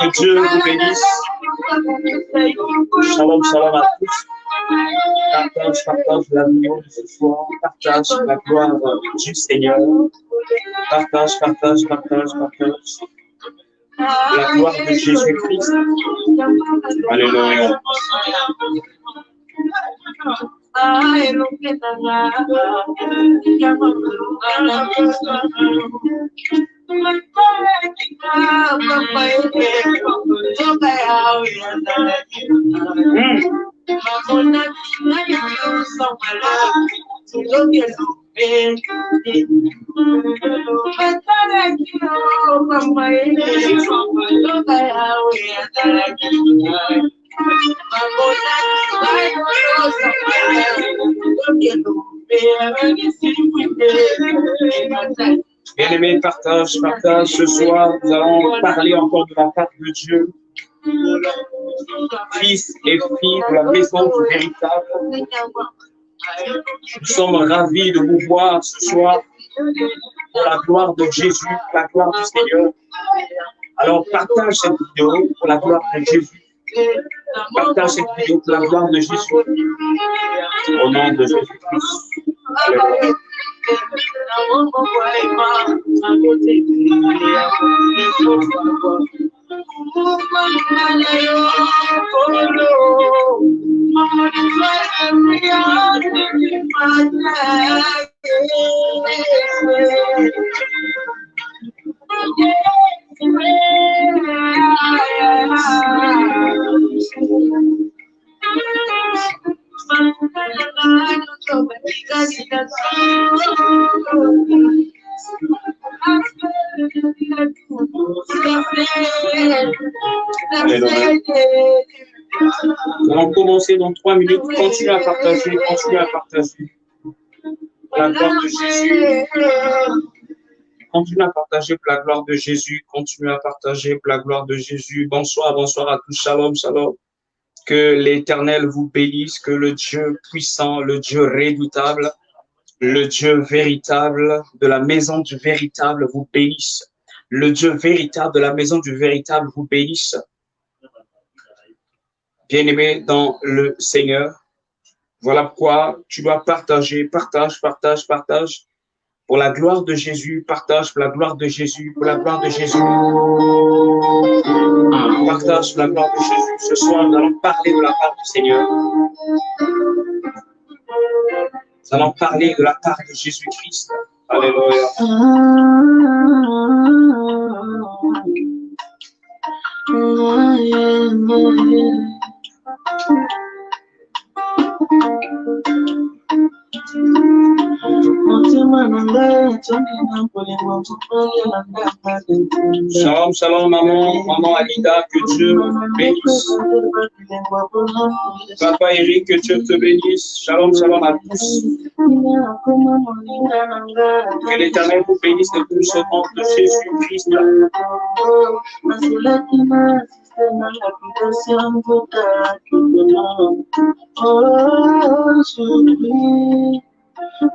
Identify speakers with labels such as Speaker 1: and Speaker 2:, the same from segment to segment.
Speaker 1: Que Dieu vous bénisse. Shalom, shalom à tous. Partage la vidéo de ce soir. Partage la gloire du Seigneur. Partage. La gloire de Jésus-Christ. Alléluia. Bien-aimés, partage. Ce soir, nous allons parler encore de la part de Dieu. Fils et filles de la maison du véritable. Nous sommes ravis de vous voir ce soir. pour la gloire de Jésus, pour la gloire du Seigneur. Alors partage cette vidéo pour la gloire de Jésus. Partage cette vidéo pour la gloire de Jésus. Au nom de Jésus-Christ. Alléluia. Nous allons commencer dans 3 minutes. Continuez à partager, continuez à partager. Pour la gloire de Jésus. Continuez à partager pour la gloire de Jésus. Continuez à partager pour la gloire de Jésus. Bonsoir, bonsoir à tous. Shalom, shalom. Que l'Éternel vous bénisse, que le Dieu puissant, le Dieu redoutable, le Dieu véritable de la maison du véritable vous bénisse. Le Dieu véritable de la maison du véritable vous bénisse. Bien-aimé dans le Seigneur, voilà pourquoi tu dois partager, partage. Pour la gloire de Jésus, partage pour la gloire de Jésus, pour la gloire de Jésus. Partage pour la gloire de Jésus. Ce soir, nous allons parler de la part du Seigneur. Nous allons parler de la part de Jésus-Christ. Alléluia. Shalom, shalom, maman Alida, que Dieu bénisse. Papa Eric, que Dieu te bénisse. Shalom, shalom à tous. Que l'Éternel vous bénisse de tous au nom de Jésus-Christ.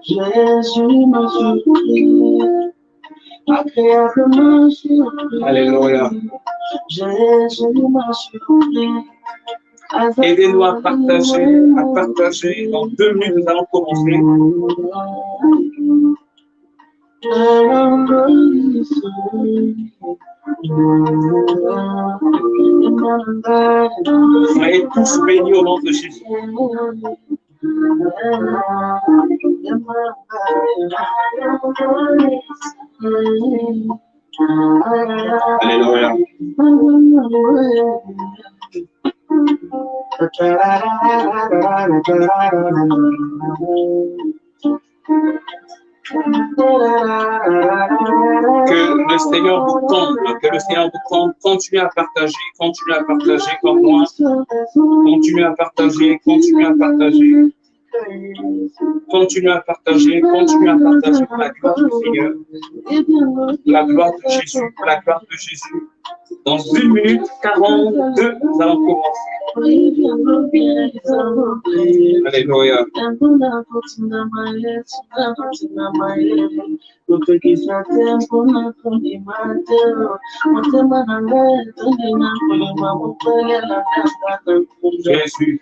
Speaker 2: Jésus m'a surpris, agréablement surpris.
Speaker 1: Alléluia.
Speaker 2: Jésus m'a surpris.
Speaker 1: Aidez-nous à partager. Dans 2 minutes, nous allons commencer. Soyez tous bénis au nom de Jésus. Alléluia. Que le Seigneur vous comble, que le Seigneur vous comble. Continuez à partager comme moi. Continuez à partager. Continuez à partager pour la gloire du Seigneur, pour la gloire de Jésus, pour la gloire de Jésus. Dans 1 minute 42, nous allons commencer. Alléluia. Jésus.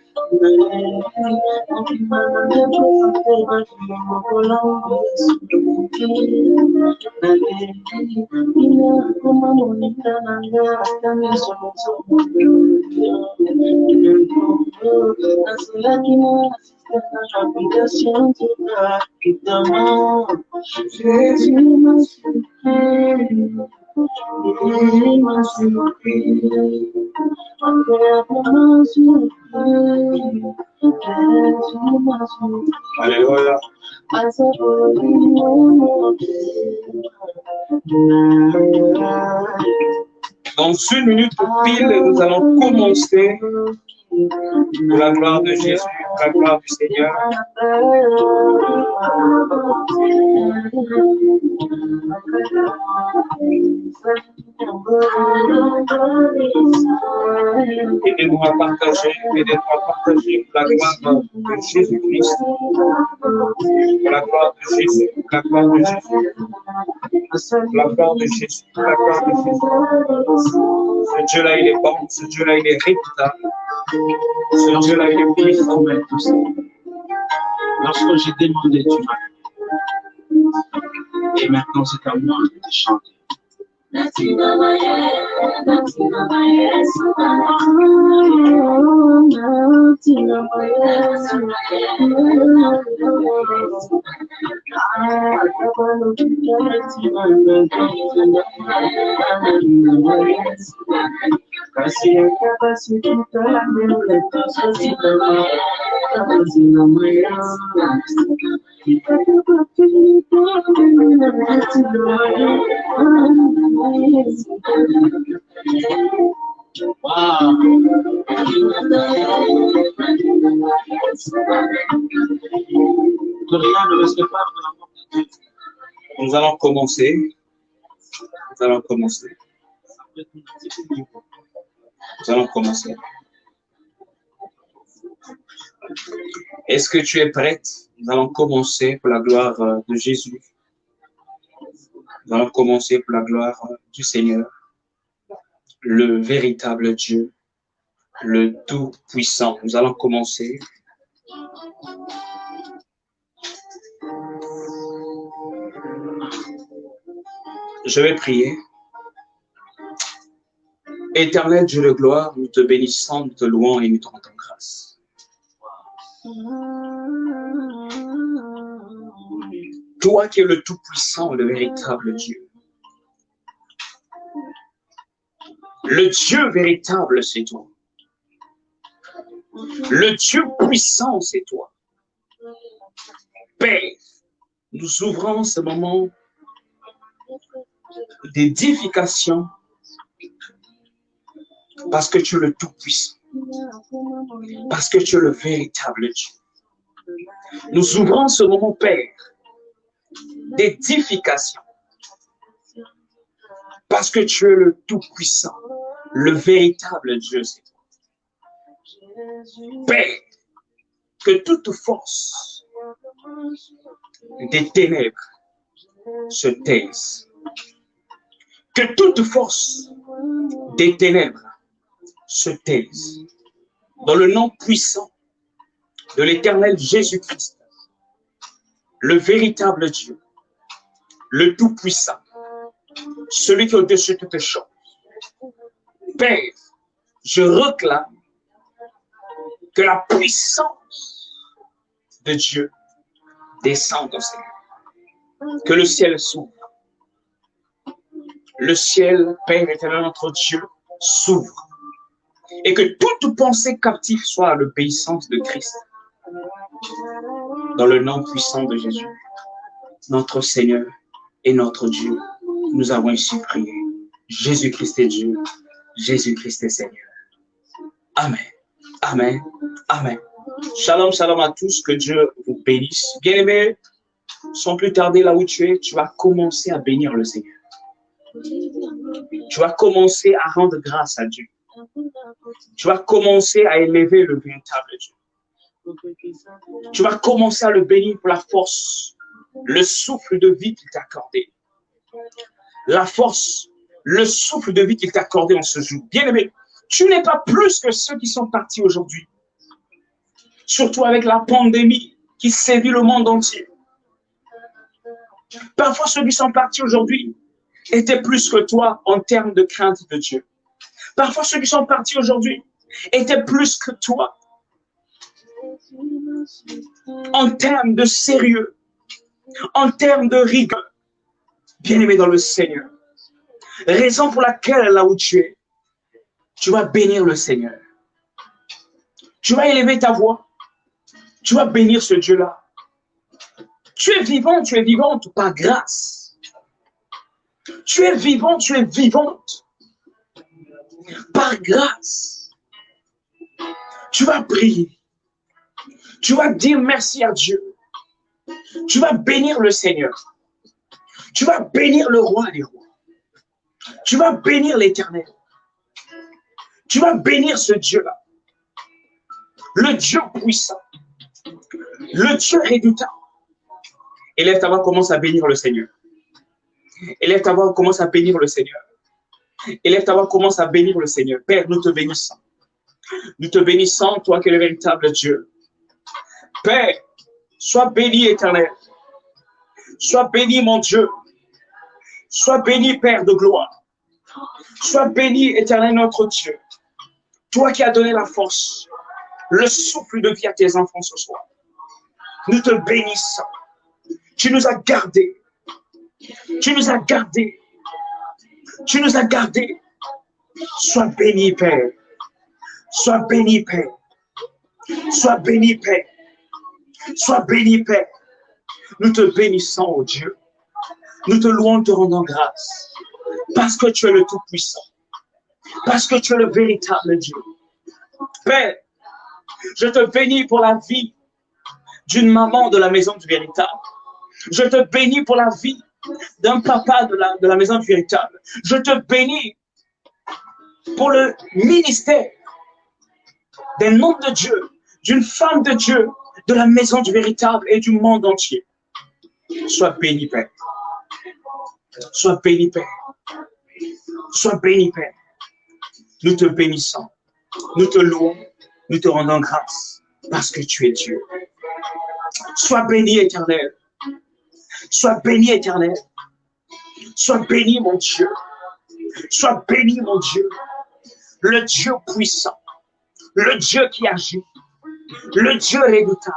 Speaker 1: Alléluia. Dans 1 minute pile, nous allons commencer pour la gloire de Jésus, pour la gloire du Seigneur. Aidez-nous à partager la gloire de Jésus-Christ, la gloire de Jésus, la gloire de Jésus, la gloire de Jésus, la gloire de Jésus. Ce Dieu-là, il est bon, ce Dieu-là, il est redoutable, ce Dieu-là, il est puissant.
Speaker 2: Lorsque j'ai demandé, tu m'as répondu. Et maintenant, c'est à moi de chanter.
Speaker 1: Nous allons commencer. Nous allons commencer. Nous allons commencer. Est-ce que tu es prête? Nous allons commencer pour la gloire de Jésus. Nous allons commencer pour la gloire du Seigneur, le véritable Dieu, le Tout-Puissant. Nous allons commencer. Je vais prier. Éternel Dieu de gloire, nous te bénissons, nous te louons et nous te rendons grâce. Toi qui es le Tout-Puissant, le véritable Dieu. Le Dieu véritable, c'est toi. Le Dieu puissant, c'est toi. Père, nous ouvrons ce moment d'édification parce que tu es le Tout-Puissant. Parce que tu es le véritable Dieu. Nous ouvrons ce moment, Père, d'édification. Parce que tu es le Tout-Puissant, le véritable Dieu, c'est toi. Père, que toute force des ténèbres se taise. Que toute force des ténèbres se taise. Dans le nom puissant de l'Éternel Jésus-Christ, le véritable Dieu, le Tout-Puissant, celui qui est au-dessus de toutes les choses. Père, je réclame que la puissance de Dieu descende au Seigneur. Que le ciel s'ouvre. Le ciel, Père éternel, notre Dieu, s'ouvre. Et que toute pensée captive soit à l'obéissance de Christ. Dans le nom puissant de Jésus, notre Seigneur et notre Dieu, nous avons ici prié. Jésus-Christ est Dieu, Jésus-Christ est Seigneur. Amen. Amen. Amen. Shalom, shalom à tous, que Dieu vous bénisse. Bien-aimés, sans plus tarder là où tu es, tu vas commencer à bénir le Seigneur. Tu vas commencer à rendre grâce à Dieu. Tu vas commencer à élever le véritable Dieu. Tu vas commencer à le bénir pour la force, le souffle de vie qu'il t'a accordé. La force, le souffle de vie qu'il t'a accordé en ce jour. Bien-aimé, tu n'es pas plus que ceux qui sont partis aujourd'hui. Surtout avec la pandémie qui sévit le monde entier. Parfois, ceux qui sont partis aujourd'hui étaient plus que toi en termes de crainte de Dieu. Parfois, ceux qui sont partis aujourd'hui étaient plus que toi en termes de sérieux, en termes de rigueur. Bien-aimé dans le Seigneur. Raison pour laquelle, là où tu es, tu vas bénir le Seigneur. Tu vas élever ta voix. Tu vas bénir ce Dieu-là. Tu es vivant, tu es vivante par grâce. Tu es vivant, tu es vivante par grâce. Tu vas prier. Tu vas dire merci à Dieu. Tu vas bénir le Seigneur. Tu vas bénir le roi des rois. Tu vas bénir l'Éternel. Tu vas bénir ce Dieu-là. Le Dieu puissant. Le Dieu redoutable. Élève ta voix, commence à bénir le Seigneur. Élève ta voix, commence à bénir le Seigneur. Élève ta voix, commence à bénir le Seigneur. Père, nous te bénissons. Nous te bénissons, toi qui es le véritable Dieu. Père, sois béni, Éternel. Sois béni, mon Dieu. Sois béni, Père de gloire. Sois béni, Éternel, notre Dieu. Toi qui as donné la force, le souffle de vie à tes enfants ce soir. Nous te bénissons. Tu nous as gardés. Tu nous as gardés. Tu nous as gardés. Sois béni, Père. Sois béni, Père. Sois béni, Père. Sois béni, Père. Nous te bénissons, oh Dieu. Nous te louons, te rendons grâce. Parce que tu es le Tout-Puissant. Parce que tu es le véritable Dieu. Père, je te bénis pour la vie d'une maman de la maison du véritable. Je te bénis pour la vie d'un papa de la maison du véritable. Je te bénis pour le ministère d'un homme de Dieu, d'une femme de Dieu, de la maison du véritable et du monde entier. Sois béni, Père. Sois béni, Père. Sois béni, Père. Nous te bénissons. Nous te louons. Nous te rendons grâce parce que tu es Dieu. Sois béni, Éternel. Sois béni, Éternel. Sois béni, mon Dieu. Sois béni, mon Dieu. Le Dieu puissant. Le Dieu qui agit. Le Dieu redoutable.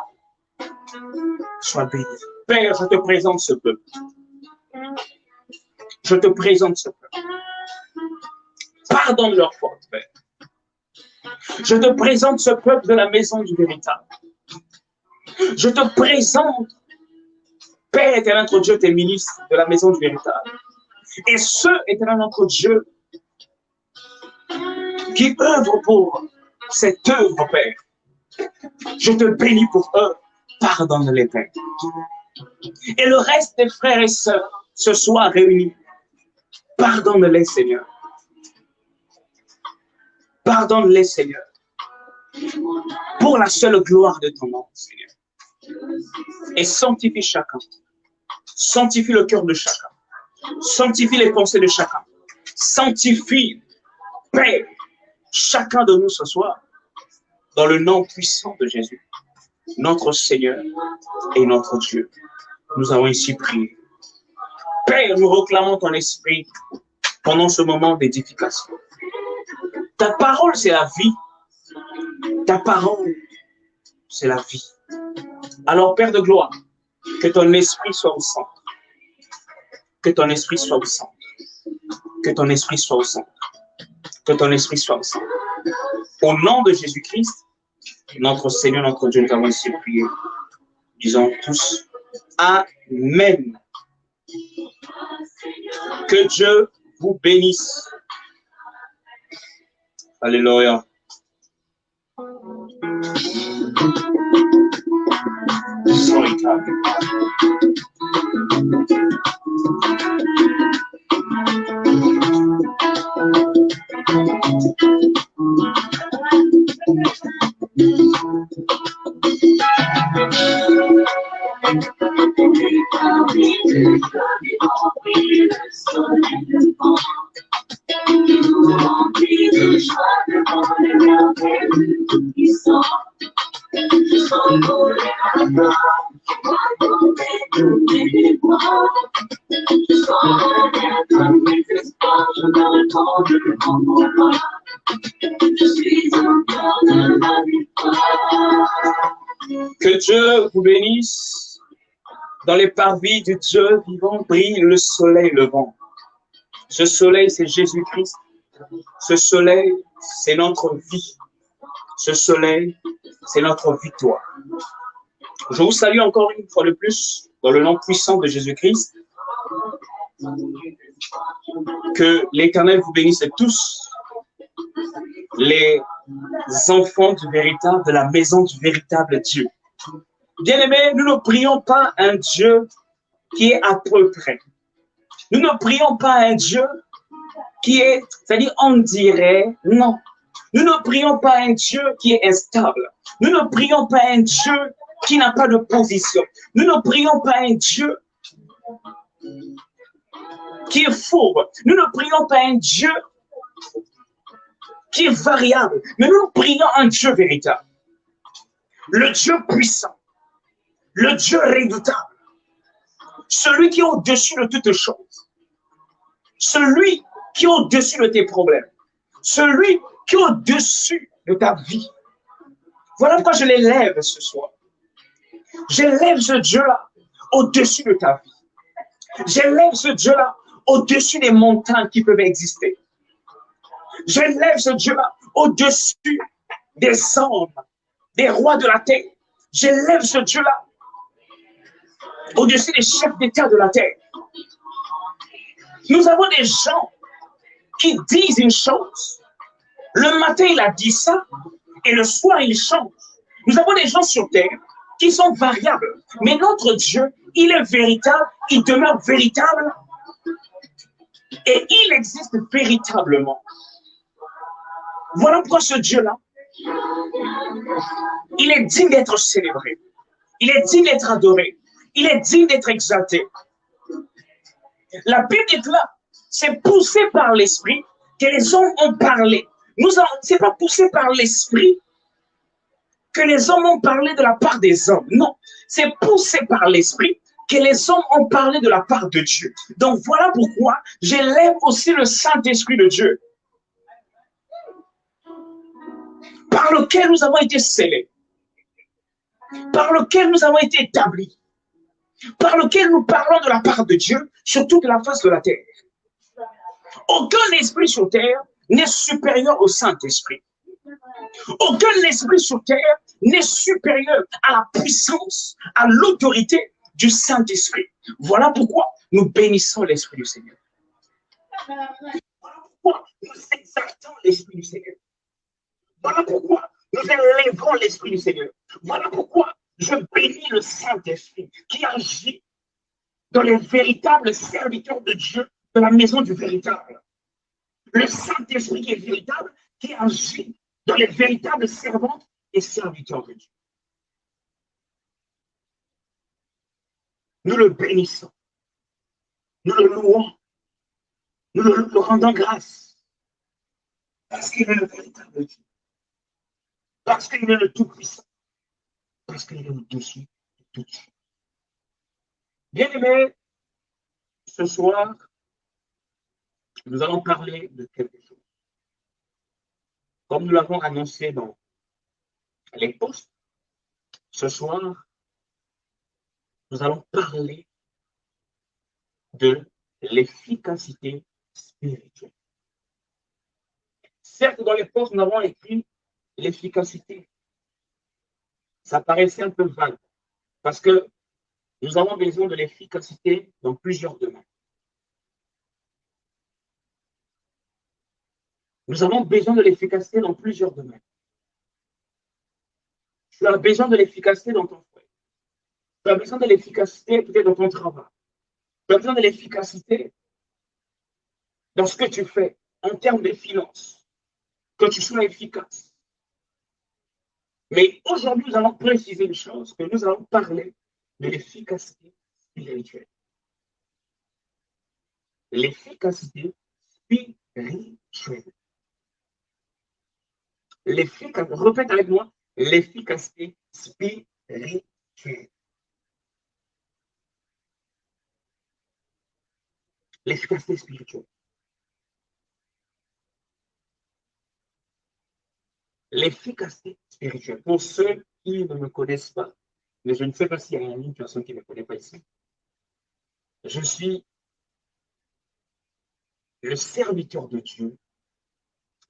Speaker 1: Sois béni. Père, je te présente ce peuple. Je te présente ce peuple. Pardonne leurs fautes, Père. Je te présente ce peuple de la maison du véritable. Je te présente, Père éternel, notre Dieu, tes ministres de la maison du véritable. Et ceux, éternel, notre Dieu, qui œuvrent pour cette œuvre, Père. Je te bénis pour eux. Pardonne-les, Père. Et le reste des frères et sœurs, ce soir réunis, pardonne-les, Seigneur. Pardonne-les, Seigneur. Pour la seule gloire de ton nom, Seigneur. Et sanctifie chacun. Sanctifie le cœur de chacun. Sanctifie les pensées de chacun. Sanctifie, Père, chacun de nous ce soir. Dans le nom puissant de Jésus. Notre Seigneur et notre Dieu. Nous avons ici prié. Père, nous réclamons ton esprit pendant ce moment d'édification. Ta parole, c'est la vie. Ta parole, c'est la vie. Alors, Père de gloire, que ton esprit soit au centre. Que ton esprit soit au centre. Que ton esprit soit au centre. Que ton esprit soit au centre. Au nom de Jésus-Christ, notre Seigneur, notre Dieu, nous avons ici prié. Disons tous Amen. Que Dieu vous bénisse. Alléluia. Sorry, Que Dieu vous bénisse. Dans les parvis du Dieu vivant brille le soleil levant. Ce soleil, c'est Jésus-Christ. Ce soleil, c'est notre vie. Ce soleil, c'est notre victoire. Je vous salue encore une fois de plus dans le nom puissant de Jésus-Christ. Que l'Éternel vous bénisse tous, les enfants du véritable, de la maison du véritable Dieu. Bien-aimés, nous ne prions pas un Dieu qui est à peu près. Nous ne prions pas un Dieu qui est, c'est-à-dire on dirait, non. Nous ne prions pas un Dieu qui est instable. Nous ne prions pas un Dieu qui n'a pas de position. Nous ne prions pas un Dieu qui est fourbe. Nous ne prions pas un Dieu qui est variable. Mais nous prions un Dieu véritable. Le Dieu puissant. Le Dieu redoutable. Celui qui est au-dessus de toutes choses. Celui qui est au-dessus de tes problèmes. Celui qui est au-dessus de ta vie. Voilà pourquoi je l'élève ce soir. J'élève ce Dieu-là au-dessus de ta vie. J'élève ce Dieu-là au-dessus des montagnes qui peuvent exister. J'élève ce Dieu-là au-dessus des hommes, des rois de la terre. J'élève ce Dieu-là au-dessus des chefs d'État de la terre. Nous avons des gens qui disent une chose. Le matin, il a dit ça, et le soir, il change. Nous avons des gens sur terre qui sont variables. Mais notre Dieu, il est véritable, il demeure véritable, et il existe véritablement. Voilà pourquoi ce Dieu-là, il est digne d'être célébré. Il est digne d'être adoré. Il est digne d'être exalté. La Bible est là. C'est poussé par l'Esprit que les hommes ont parlé. Ce n'est pas poussé par l'Esprit que les hommes ont parlé de la part des hommes. Non, c'est poussé par l'Esprit que les hommes ont parlé de la part de Dieu. Donc voilà pourquoi j'élève aussi le Saint-Esprit de Dieu, par lequel nous avons été scellés, par lequel nous avons été établis, par lequel nous parlons de la part de Dieu sur toute la face de la terre. Aucun esprit sur terre n'est supérieur au Saint-Esprit. Aucun esprit sur terre n'est supérieur à la puissance, à l'autorité du Saint-Esprit. Voilà pourquoi nous bénissons l'Esprit du Seigneur. Voilà pourquoi nous exaltons l'Esprit du Seigneur. Voilà pourquoi nous élèvons l'Esprit du Seigneur. Voilà pourquoi je bénis le Saint-Esprit qui agit dans les véritables serviteurs de Dieu de la maison du véritable. Le Saint-Esprit qui est véritable, qui agit dans les véritables servantes et serviteurs de Dieu. Nous le bénissons. Nous le louons. Nous le rendons grâce. Parce qu'il est le véritable Dieu. Parce qu'il est le Tout-Puissant. Parce qu'il est au-dessus de tout. Bien-aimés, ce soir, nous allons parler de quelque chose. Comme nous l'avons annoncé dans les posts, ce soir, nous allons parler de l'efficacité spirituelle. Certes, dans les posts, nous avons écrit l'efficacité. Ça paraissait un peu vague parce que nous avons besoin de l'efficacité dans plusieurs domaines. Nous avons besoin de l'efficacité dans plusieurs domaines. Tu as besoin de l'efficacité dans ton foyer. Tu as besoin de l'efficacité peut-être dans ton travail. Tu as besoin de l'efficacité dans ce que tu fais en termes de finances. Que tu sois efficace. Mais aujourd'hui, nous allons préciser une chose, que nous allons parler de l'efficacité spirituelle. L'efficacité spirituelle. Répète avec moi, l'efficacité spirituelle. L'efficacité spirituelle. L'efficacité spirituelle. Pour ceux qui ne me connaissent pas, mais je ne sais pas s'il y a une personne qui ne me connaît pas ici, je suis le serviteur de Dieu,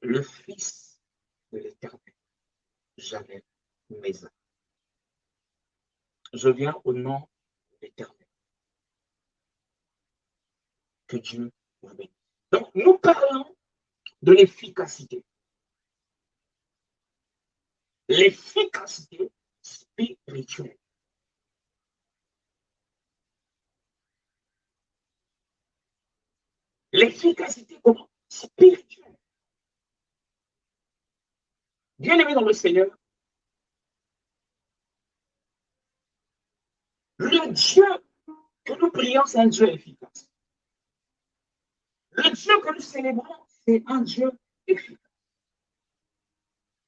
Speaker 1: le Fils de l'Éternel. J'avais mes âmes. Je viens au nom de l'Éternel. Que Dieu vous bénisse. Donc, nous parlons de l'efficacité. L'efficacité spirituelle. L'efficacité comment? spirituel. Bien-aimé dans le Seigneur, le Dieu que nous prions, c'est un Dieu efficace. Le Dieu que nous célébrons, c'est un Dieu efficace.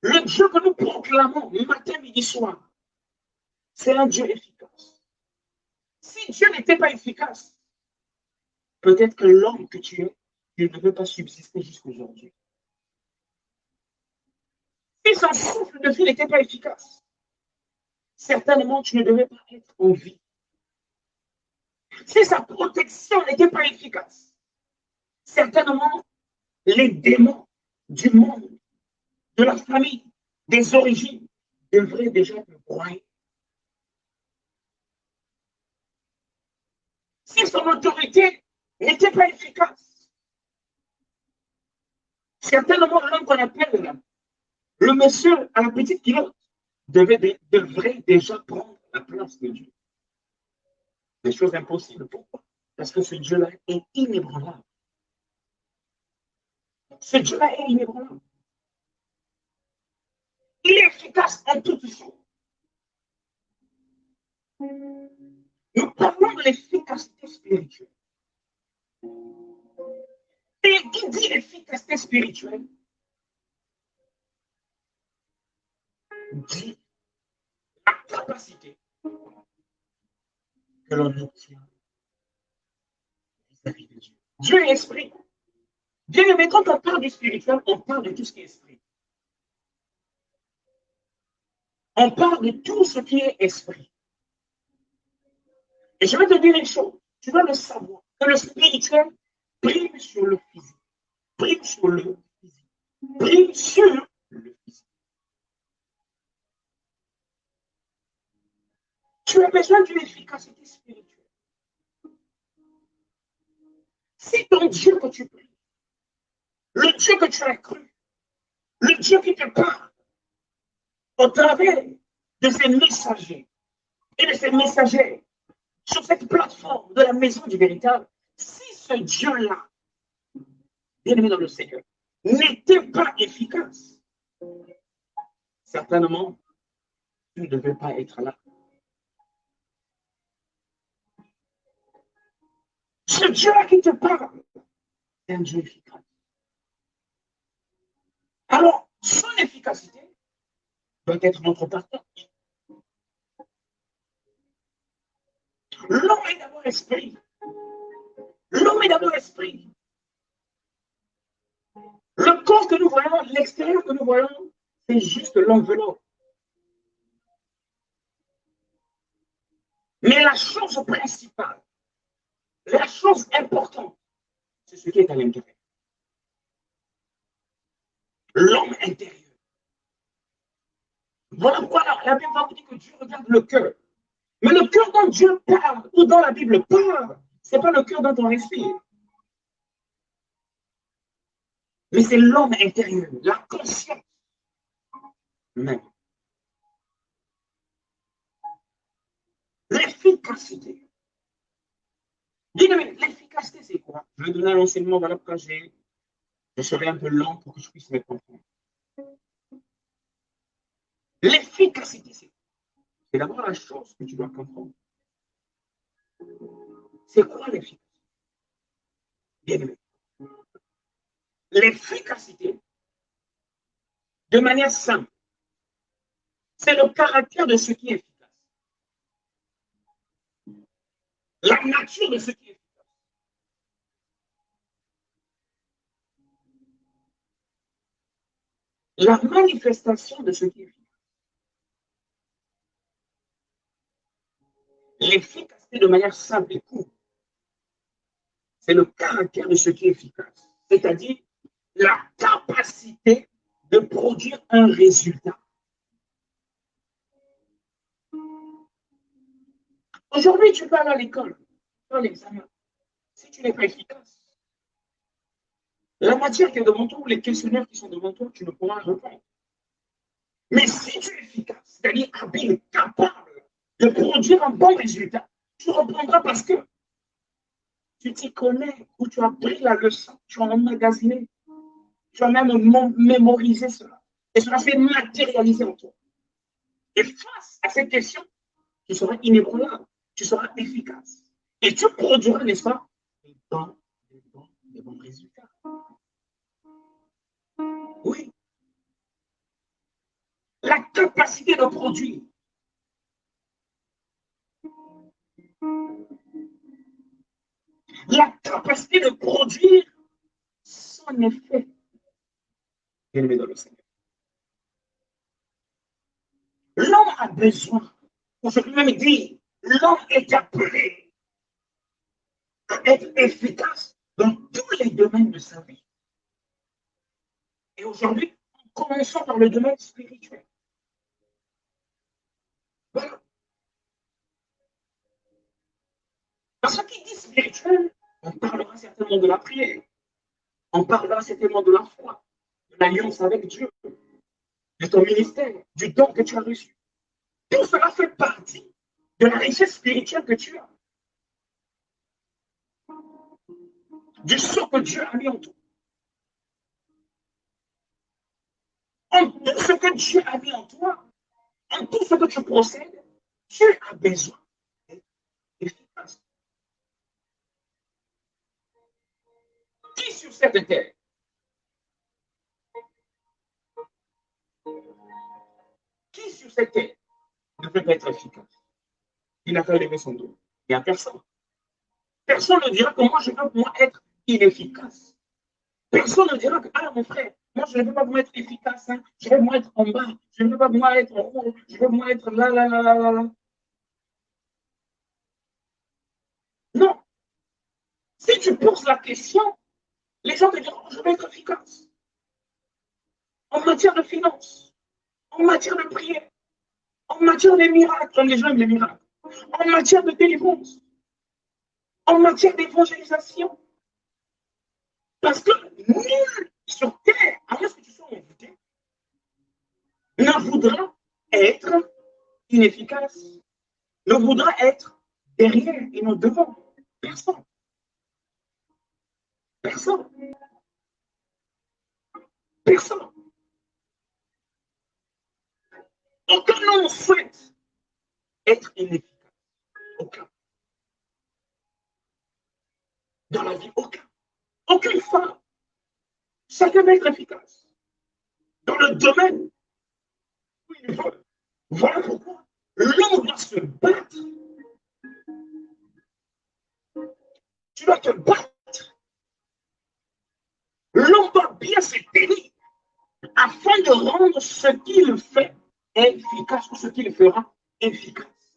Speaker 1: Le Dieu que nous proclamons matin, midi, soir, c'est un Dieu efficace. Si Dieu n'était pas efficace, peut-être que l'homme que tu es, tu ne peux pas subsister jusqu'à aujourd'hui. Si son souffle de vie n'était pas efficace, certainement tu ne devais pas être en vie. Si sa protection n'était pas efficace, certainement les démons du monde, de la famille, des origines, devraient déjà te broyer. Si son autorité n'était pas efficace, certainement l'homme qu'on appelle le monsieur à la petite pilote devrait déjà prendre la place de Dieu. Des choses impossibles. Pourquoi? Parce que ce Dieu-là est inébranlable. Ce Dieu-là est inébranlable. Il est efficace en toutes choses. Nous parlons de l'efficacité spirituelle. Et qui dit l'efficacité spirituelle dit la capacité que l'on obtient vis-à-vis de Dieu. Dieu est esprit. Bien aimé, quand on parle du spirituel, on parle de tout ce qui est esprit. On parle de tout ce qui est esprit. Et je vais te dire une chose, tu dois le savoir, que le spirituel prime sur le physique. Prime sur le physique. Prime sur le physique. Tu as besoin d'une efficacité spirituelle. Si ton Dieu que tu pries, le Dieu que tu as cru, le Dieu qui te parle, au travers de ces messagers et de ces messagères sur cette plateforme de la maison du véritable, si ce Dieu-là, bien aimé dans le Seigneur, n'était pas efficace, certainement, tu ne devais pas être là. Ce Dieu-là qui te parle, c'est un Dieu efficace. Alors, son efficacité doit être notre partage. L'homme est d'abord esprit. L'homme est d'abord esprit. Le corps que nous voyons, l'extérieur que nous voyons, c'est juste l'enveloppe. Mais la chose principale, la chose importante, c'est ce qui est à l'intérieur. L'homme intérieur. Voilà pourquoi la Bible va vous dire que Dieu regarde le cœur. Mais le cœur dont Dieu parle, ou dont la Bible parle, ce n'est pas le cœur dont on respire. Mais c'est l'homme intérieur, la conscience même. L'efficacité. L'efficacité, c'est quoi? Je vais donner un enseignement, voilà pourquoi je serai un peu lent pour que je puisse me comprendre. L'efficacité, c'est quoi? C'est d'abord la chose que tu dois comprendre. C'est quoi l'efficacité? Bien aimé. L'efficacité, de manière simple, c'est le caractère de ce qui est efficace. La nature de ce qui est efficace. La manifestation de ce qui est efficace. L'efficacité de manière simple et courte, c'est le caractère de ce qui est efficace. C'est-à-dire la capacité de produire un résultat. Aujourd'hui, tu vas à l'école, faire l'examen. Si tu n'es pas efficace, la matière qui est devant toi ou les questionnaires qui sont devant toi, tu ne pourras répondre. Mais si tu es efficace, c'est-à-dire habile, capable de produire un bon résultat, tu répondras parce que tu t'y connais ou tu as pris la leçon, tu as emmagasiné Tu vas même mémoriser cela. Et cela s'est matérialisé en toi. Et face à cette question, tu seras inébranlable, tu seras efficace. Et tu produiras, n'est-ce pas, des bons résultats. Oui. La capacité de produire. La capacité de produire son effet. Bien-aimé dans le Seigneur. L'homme a besoin, aujourd'hui même dire, l'homme est appelé à être efficace dans tous les domaines de sa vie. Et aujourd'hui, commençons par le domaine spirituel. Voilà. Parce que qui dit spirituel, on parlera certainement de la prière, on parlera certainement de la foi, de l'alliance avec Dieu, de ton ministère, du don que tu as reçu. Tout cela fait partie de la richesse spirituelle que tu as, du sceau que Dieu a mis en toi. En tout ce que Dieu a mis en toi, en tout ce que tu possèdes, Dieu a besoin d'être efficace. Qui sur cette terre, qui sur cette terre ne peut pas être efficace? Il n'a qu'à lever son dos. Il n'y a personne. Personne ne dira que moi, je veux moi être inefficace. Personne ne dira que, ah mon frère, moi je ne veux pas moi être efficace, hein. Je veux moi être en bas, je ne veux pas moi être en haut, je veux moi être là, là, là, là, là, là. Non. Si tu poses la question, les gens te diront, je veux être efficace. En matière de finances, en matière de prière, en matière de miracles, comme les gens aiment les miracles, en matière de délivrance, en matière d'évangélisation. Parce que nul sur terre, à moins que tu sois invité, ne voudra être inefficace, ne voudra être derrière et non devant. Personne. Personne. Personne. Aucun homme souhaite être inefficace. Aucun. Dans la vie, aucun. Aucune femme. Chacun veut être efficace. Dans le domaine où il veut. Voilà pourquoi l'homme doit se battre. Tu dois te battre. L'homme doit bien se tenir afin de rendre ce qu'il fait efficace ou ce qu'il fera efficace.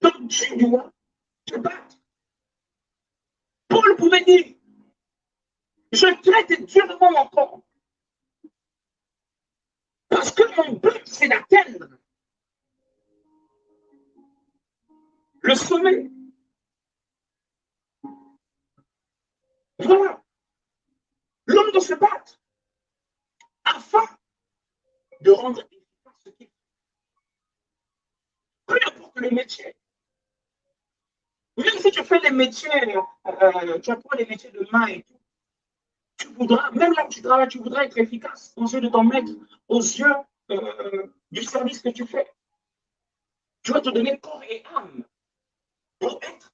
Speaker 1: Donc tu dois te battre. Paul pouvait dire, je traite durement mon corps parce que mon but c'est d'atteindre le sommet. Voilà. L'homme doit se battre afin de rendre efficace ce qu'il fait. Peu importe le métier. Même si tu fais les métiers, tu apprends les métiers de main et tout, tu voudras, même là où tu travailles, tu voudras être efficace aux yeux de ton maître, aux yeux du service que tu fais. Tu vas te donner corps et âme pour être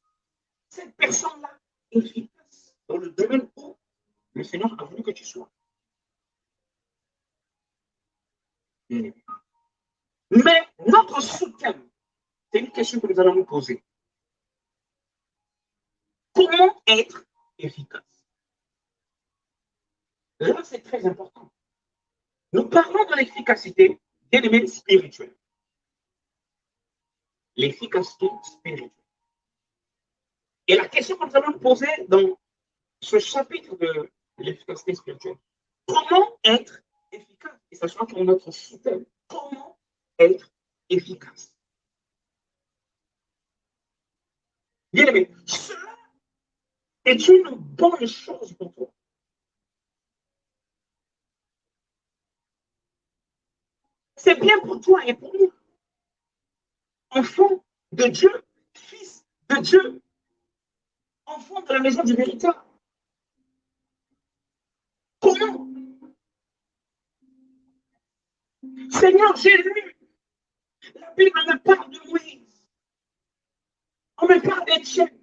Speaker 1: cette personne-là efficace dans le domaine où le Seigneur a voulu que tu sois. Mais notre sous-thème, c'est une question que nous allons nous poser. Comment être efficace? Là, c'est très important. Nous parlons de l'efficacité des domaines spirituels. L'efficacité spirituelle. Et la question que nous allons nous poser dans ce chapitre de l'efficacité spirituelle, comment être efficace? Et ça sera pour notre sous-thème. Comment être efficace? Bien aimé, cela est une bonne chose pour toi. C'est bien pour toi et pour nous. Enfant de Dieu, fils de Dieu, enfant de la maison du véritable. Comment Seigneur, j'ai lu. La Bible me parle de Moïse. On me parle d'Étienne.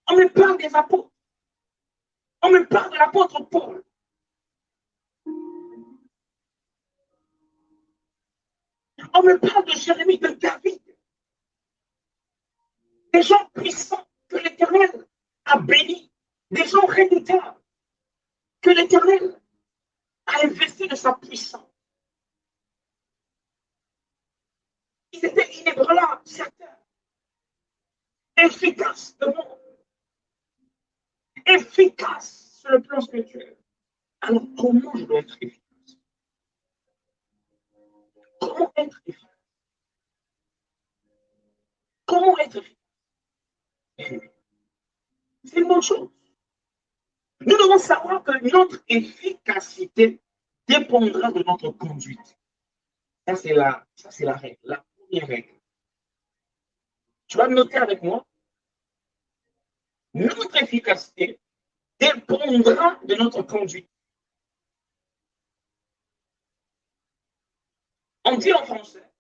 Speaker 1: On me parle des apôtres. On me parle de l'apôtre Paul. On me parle de Jérémie, de David. Des gens puissants que l'Éternel a bénis. Des gens redoutables que l'Éternel a investi de sa puissance. Ils étaient inébranlables, certains. Efficaces devant. Efficaces sur le plan spirituel. Alors, comment je dois être efficace? Comment être efficace? Comment être efficace? C'est une bonne chose. Nous devons savoir que notre efficacité dépendra de notre conduite. Ça, c'est la règle, la première règle. Tu vas noter avec moi. Notre efficacité dépendra de notre conduite. On dit en français,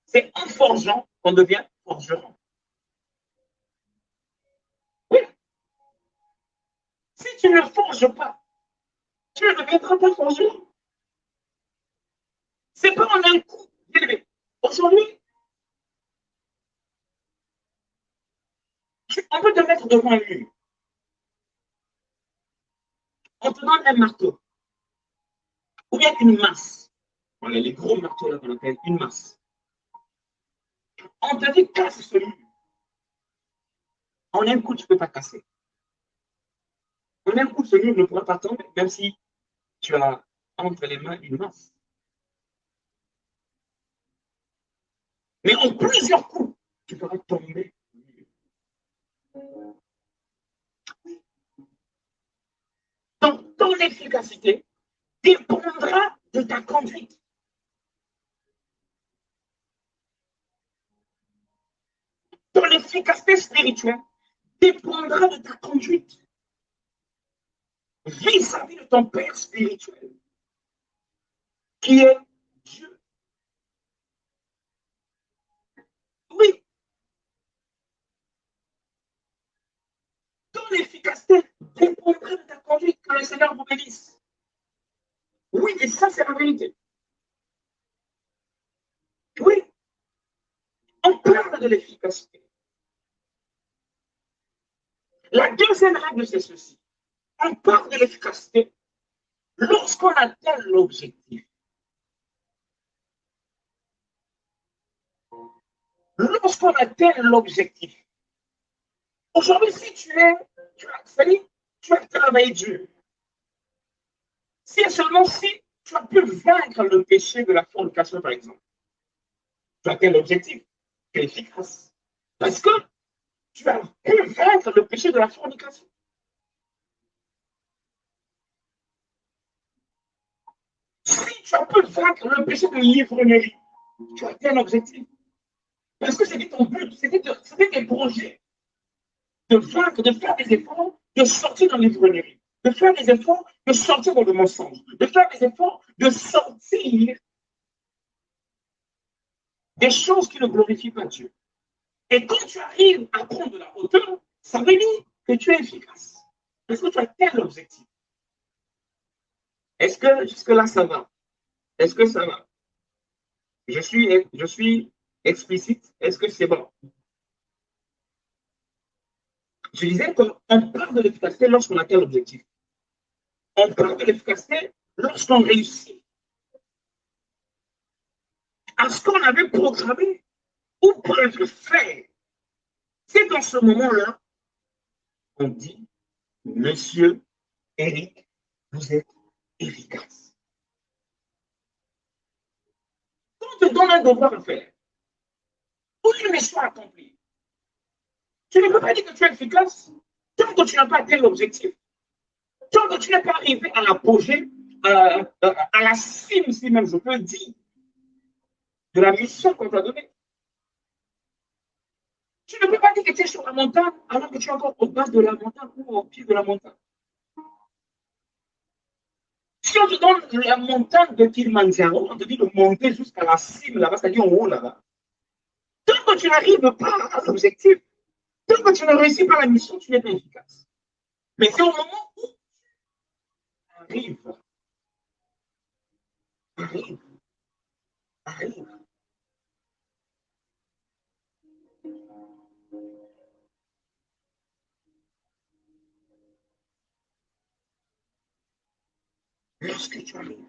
Speaker 1: c'est en forgeant qu'on devient forgeron. Oui. Si tu ne forges pas, tu ne deviendras pas forgeron. C'est pas en un coup. Aujourd'hui, on peut te mettre devant un mur. On te donne un marteau. Ou bien une masse. Voilà, les gros marteaux là qu'on appelle une masse. On te dit casse ce mur. En un coup, tu ne peux pas casser. En un coup, ce mur ne pourra pas tomber, même si tu as entre les mains une masse. Mais en plusieurs coups, tu feras tomber. Donc, ton efficacité dépendra de ta conduite. Ton efficacité spirituelle dépendra de ta conduite vis-à-vis de ton Père spirituel, qui est Dieu. Oui. Ton efficacité dépendra de ta conduite, que le Seigneur vous bénisse. Oui, et ça, c'est la vérité. Oui. On parle de l'efficacité. La deuxième règle, c'est ceci. On parle de l'efficacité lorsqu'on atteint l'objectif. Lorsqu'on atteint l'objectif. Aujourd'hui, si tu as travaillé dur, si et seulement si tu as pu vaincre le péché de la fornication, par exemple, tu as atteint l'objectif, tu es efficace. Parce que tu as pu vaincre le péché de la fornication. Si tu as pu vaincre le péché de l'ivrognerie, tu as atteint l'objectif. Parce que c'était ton but, c'était tes projets de vaincre, de faire des efforts, de sortir dans l'ivrognerie, de faire des efforts, de sortir dans le mensonge, de faire des efforts, de sortir des choses qui ne glorifient pas Dieu. Et quand tu arrives à prendre de la hauteur, ça veut dire que tu es efficace. Parce que tu as atteint l'objectif. Est-ce que jusque-là, ça va? Est-ce que ça va? Je suis explicite. Est-ce que c'est bon? Je disais qu'on parle de l'efficacité lorsqu'on atteint l'objectif. On parle de l'efficacité lorsqu'on réussit à ce qu'on avait programmé ou prévu faire. C'est dans ce moment-là qu'on dit, Monsieur Eric, vous êtes efficace. Quand on te donne un devoir à faire, ou une mission à accomplir, tu ne peux pas dire que tu es efficace tant que tu n'as pas atteint l'objectif. Tant que tu n'es pas arrivé à l'apogée, à la cime, si même je peux dire, de la mission qu'on t'a donnée. Tu ne peux pas dire que tu es sur la montagne alors que tu es encore au bas de la montagne ou au pied de la montagne. Si on te donne la montagne de Kilimanjaro, on te dit de monter jusqu'à la cime là-bas, c'est-à-dire en haut là-bas. Tant que tu n'arrives pas à l'objectif, tant que tu ne réussis pas la mission, tu n'es pas efficace. Mais c'est au moment où tu arrives. Lorsque tu arrives.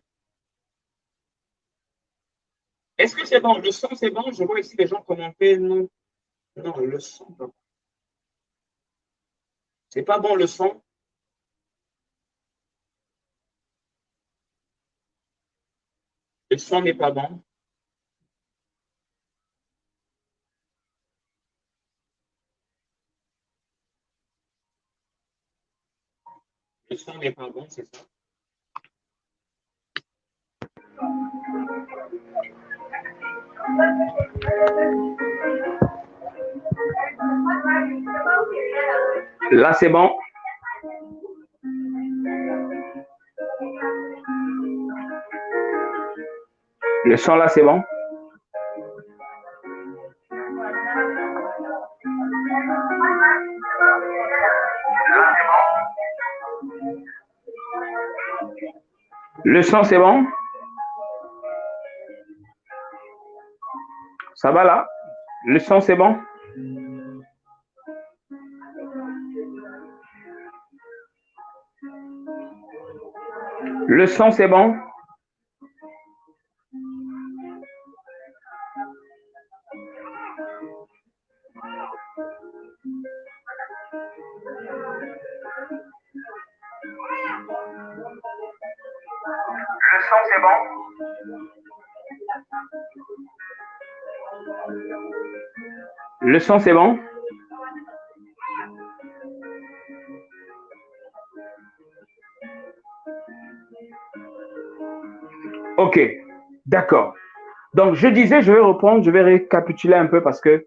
Speaker 1: Est-ce que c'est bon? Le son, c'est bon? Je vois ici les gens commenter. Non, non, le son, non. C'est pas bon le son. Le son n'est pas bon. Le son n'est pas bon, c'est ça. Là, c'est bon. Le son, là, c'est bon. Le son, c'est bon. Ça va là? Le son, c'est bon? Le son, c'est bon? Le son, c'est bon? Le son, c'est bon? Ok, d'accord. Donc, je disais, je vais reprendre, je vais récapituler un peu parce que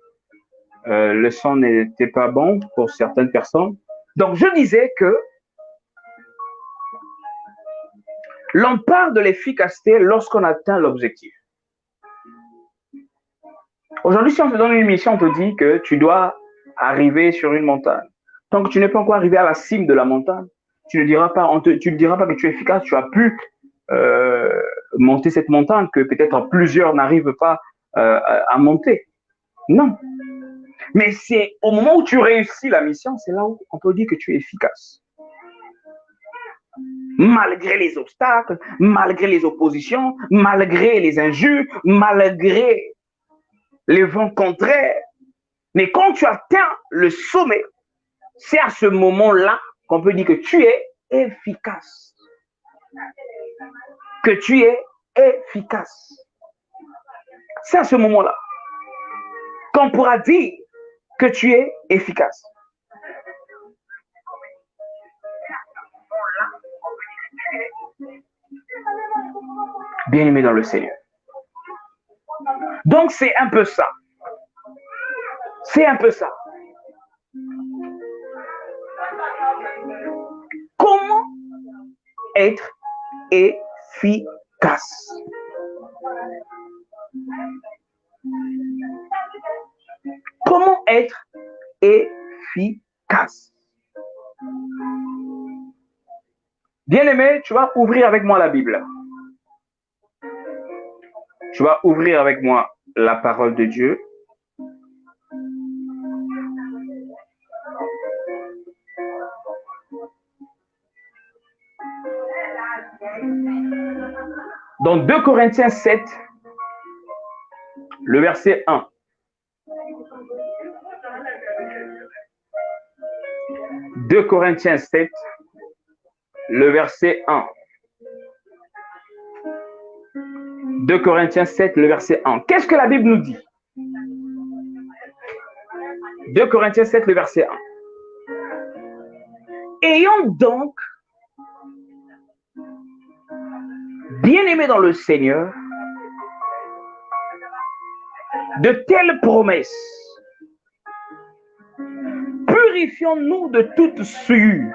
Speaker 1: le son n'était pas bon pour certaines personnes. Donc, je disais que l'on parle de l'efficacité lorsqu'on atteint l'objectif. Aujourd'hui, si on te donne une mission, on te dit que tu dois arriver sur une montagne. Tant que tu n'es pas encore arrivé à la cime de la montagne, tu ne diras pas, tu ne diras pas que tu es efficace, tu as pu monter cette montagne que peut-être plusieurs n'arrivent pas à monter. Non. Mais c'est au moment où tu réussis la mission, c'est là où on peut dire que tu es efficace. Malgré les obstacles, malgré les oppositions, malgré les injures, malgré les vents contraires. Mais quand tu atteins le sommet, c'est à ce moment-là qu'on peut dire que tu es efficace. Que tu es efficace. C'est à ce moment-là qu'on pourra dire que tu es efficace. Bien-aimé dans le Seigneur. Donc, c'est un peu ça. C'est un peu ça. Comment être efficace? Comment être efficace? Bien-aimé, tu vas ouvrir avec moi la Bible. Tu vas ouvrir avec moi la parole de Dieu. Dans 2 Corinthiens 7, le verset 1. « 2 Corinthiens 7, le verset 1. 2 Corinthiens 7, le verset 1. Qu'est-ce que la Bible nous dit? 2 Corinthiens 7, le verset 1. Ayons donc, bien-aimés dans le Seigneur, de telles promesses. Purifions-nous de toute souillure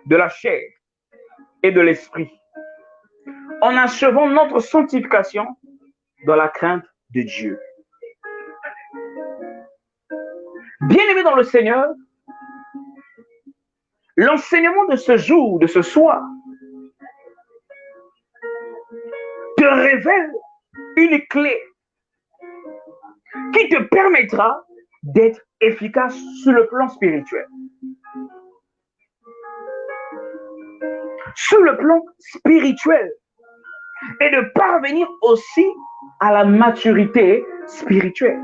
Speaker 1: de la chair et de l'esprit, en achevant notre sanctification dans la crainte de Dieu. Bien-aimés dans le Seigneur, l'enseignement de ce jour, de ce soir, te révèle une clé qui te permettra d'être efficace sur le plan spirituel. Sur le plan spirituel. Et de parvenir aussi à la maturité spirituelle.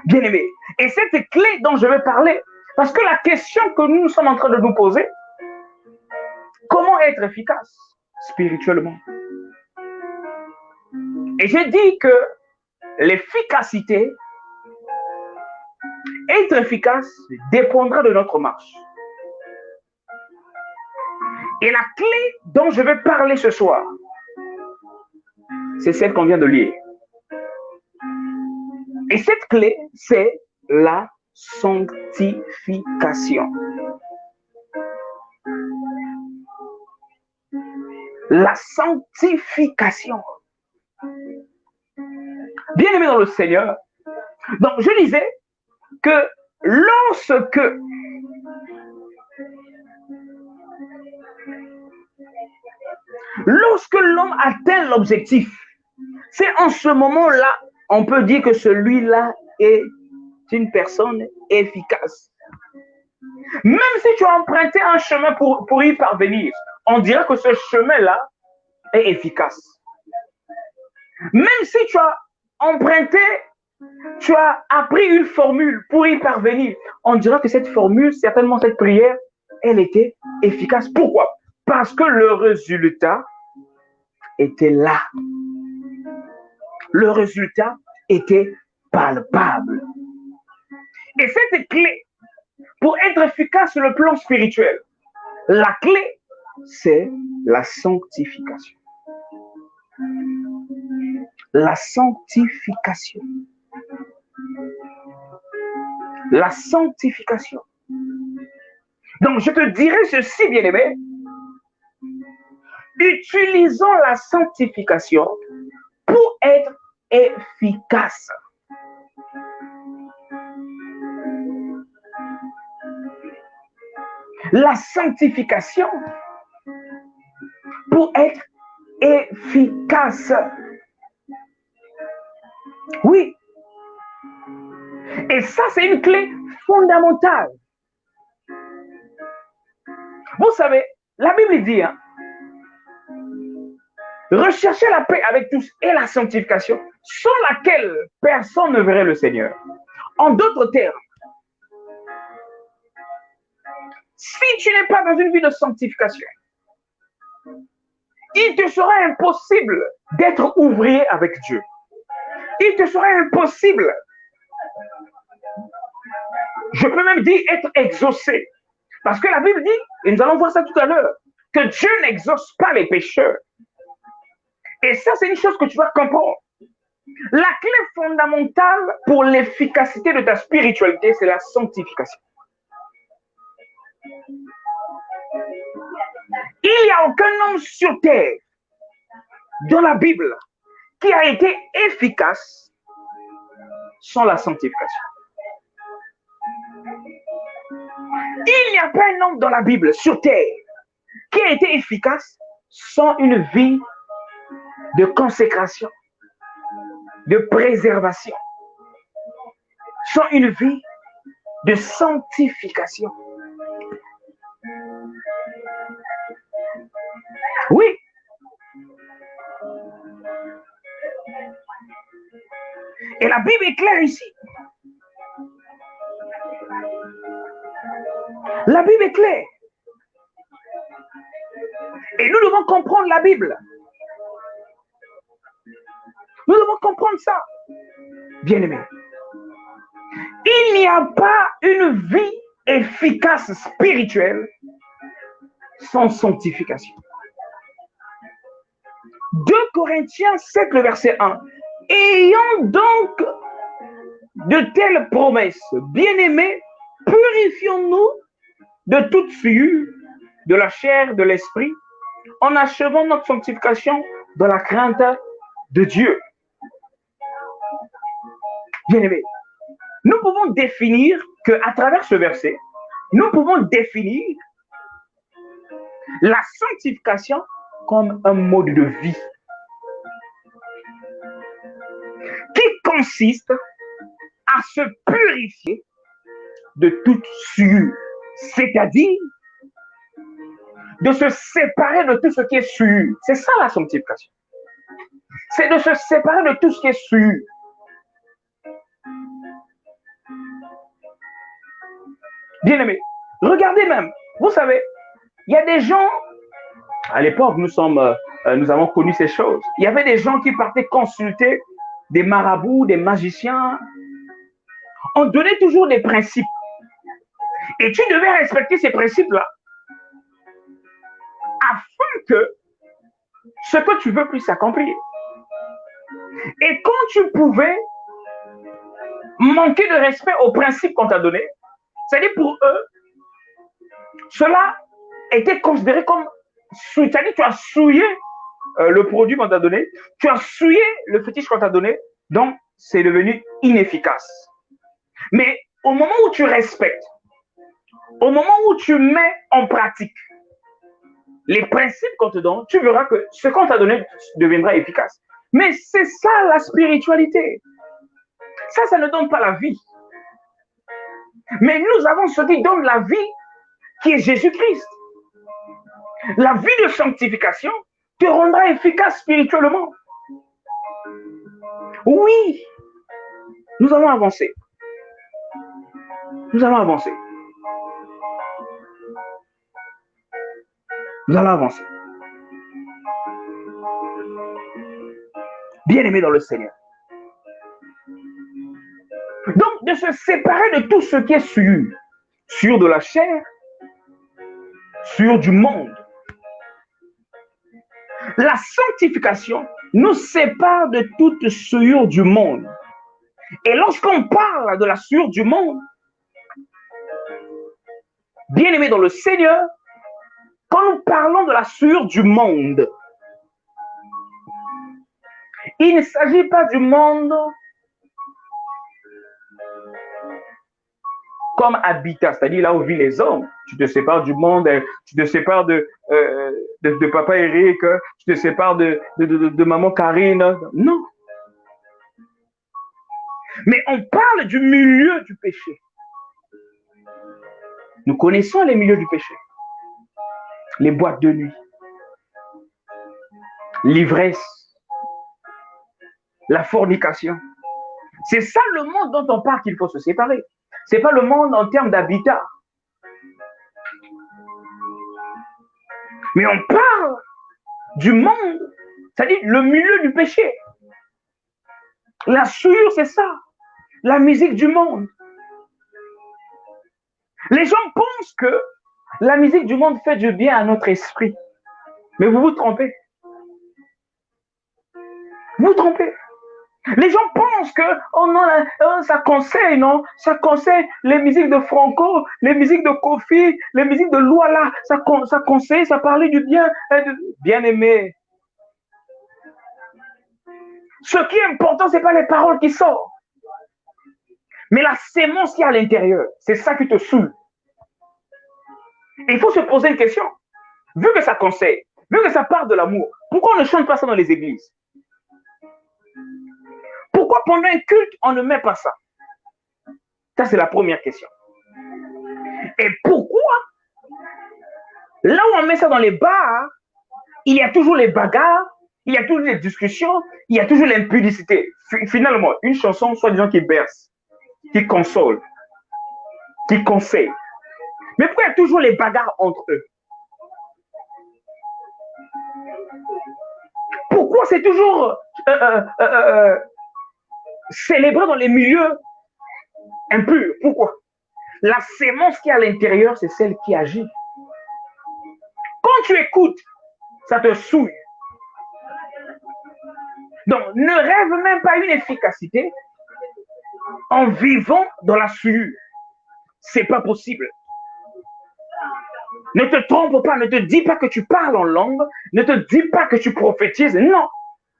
Speaker 1: Bien-aimé, et cette clé dont je vais parler, parce que la question que nous sommes en train de nous poser, comment être efficace spirituellement? Et j'ai dit que l'efficacité, être efficace, dépendra de notre marche. Et la clé dont je vais parler ce soir, c'est celle qu'on vient de lire. Et cette clé, c'est la sanctification. La sanctification. Bien-aimé dans le Seigneur, donc je disais que lorsque l'homme atteint l'objectif, c'est en ce moment-là, on peut dire que celui-là est une personne efficace. Même si tu as emprunté un chemin pour y parvenir, on dirait que ce chemin-là est efficace. Même si tu as emprunté, tu as appris une formule pour y parvenir, on dirait que cette formule, certainement cette prière, elle était efficace. Pourquoi? Parce que le résultat était là. Le résultat était palpable. Et cette clé, pour être efficace sur le plan spirituel, la clé, c'est la sanctification. La sanctification. La sanctification. Donc, je te dirais ceci, bien-aimé. Utilisons la sanctification pour être efficace. La sanctification pour être efficace. Oui. Et ça, c'est une clé fondamentale. Vous savez, la Bible dit, recherchez la paix avec tous et la sanctification, sans laquelle personne ne verrait le Seigneur. En d'autres termes, si tu n'es pas dans une vie de sanctification, il te sera impossible d'être ouvrier avec Dieu. Il te sera impossible, je peux même dire être exaucé. Parce que la Bible dit, et nous allons voir ça tout à l'heure, que Dieu n'exauce pas les pécheurs. Et ça, c'est une chose que tu dois comprendre. La clé fondamentale pour l'efficacité de ta spiritualité, c'est la sanctification. Il n'y a aucun homme sur terre, dans la Bible, qui a été efficace sans la sanctification. Il n'y a pas un homme dans la Bible, sur terre, qui a été efficace sans une vie de consécration, de préservation, sans une vie de sanctification. Oui. Et la Bible est claire ici. La Bible est claire. Et nous devons comprendre la Bible. Nous devons comprendre ça. Bien-aimés. Il n'y a pas une vie efficace spirituelle sans sanctification. 2 Corinthiens 7, le verset 1. Ayant donc de telles promesses, bien-aimés, purifions-nous de toute souillure
Speaker 3: de la chair, de l'esprit, en achevant notre sanctification dans la crainte de Dieu. Bien-aimés, nous pouvons définir qu'à travers ce verset, nous pouvons définir la sanctification comme un mode de vie qui consiste à se purifier de toute souillure, c'est-à-dire de se séparer de tout ce qui est souillure. C'est ça la sanctification. C'est de se séparer de tout ce qui est souillure. Bien-aimés, regardez même, vous savez, il y a des gens, à l'époque, nous avons connu ces choses. Il y avait des gens qui partaient consulter des marabouts, des magiciens. On donnait toujours des principes. Et tu devais respecter ces principes-là afin que ce que tu veux puisse s'accomplir. Et quand tu pouvais manquer de respect aux principes qu'on t'a donnés, c'est-à-dire pour eux, cela était considéré comme, c'est-à-dire tu as souillé le produit qu'on t'a donné, tu as souillé le fétiche qu'on t'a donné, donc c'est devenu inefficace. Mais au moment où tu respectes, au moment où tu mets en pratique les principes qu'on te donne, tu verras que ce qu'on t'a donné deviendra efficace. Mais c'est ça la spiritualité. Ça ne donne pas la vie. Mais nous avons ce qui donne la vie, qui est Jésus-Christ. La vie de sanctification te rendra efficace spirituellement. Oui, nous allons avancer. Nous allons avancer. Nous allons avancer. Bien-aimés dans le Seigneur. Donc, de se séparer de tout ce qui est sur de la chair, sur du monde. La sanctification nous sépare de toute souillure du monde. Et lorsqu'on parle de la souillure du monde, bien-aimés dans le Seigneur, quand nous parlons de la souillure du monde, il ne s'agit pas du monde comme habitat, c'est-à-dire là où vivent les hommes. Tu te sépares du monde, tu te sépares de papa Eric, tu te sépares de maman Karine. Non. Mais on parle du milieu du péché. Nous connaissons les milieux du péché. Les boîtes de nuit, l'ivresse, la fornication. C'est ça le monde dont on parle qu'il faut se séparer. Ce n'est pas le monde en termes d'habitat. Mais on parle du monde, c'est-à-dire le milieu du péché. La souillure, c'est ça. La musique du monde. Les gens pensent que la musique du monde fait du bien à notre esprit. Mais vous vous trompez. Vous vous trompez. Les gens pensent que oh non, ça conseille, non? Ça conseille les musiques de Franco, les musiques de Kofi, les musiques de Luala. Ça conseille, ça parlait du bien. Bien-aimé. Ce qui est important, ce n'est pas les paroles qui sortent. Mais la sémence qui est à l'intérieur, c'est ça qui te saoule. Et il faut se poser une question. Vu que ça conseille, vu que ça part de l'amour, pourquoi on ne chante pas ça dans les églises? Pourquoi pendant un culte, on ne met pas ça? Ça, c'est la première question. Et pourquoi, là où on met ça dans les bars, il y a toujours les bagarres, il y a toujours les discussions, il y a toujours l'impudicité. Finalement, une chanson, soi-disant, qui berce, qui console, qui conseille. Mais pourquoi il y a toujours les bagarres entre eux? Pourquoi c'est toujours célébré dans les milieux impurs? Pourquoi? La sémence qui est à l'intérieur, c'est celle qui agit. Quand tu écoutes, ça te souille. Donc, ne rêve même pas une efficacité en vivant dans la souillure. C'est pas possible. Ne te trompe pas, ne te dis pas que tu parles en langue, ne te dis pas que tu prophétises. Non,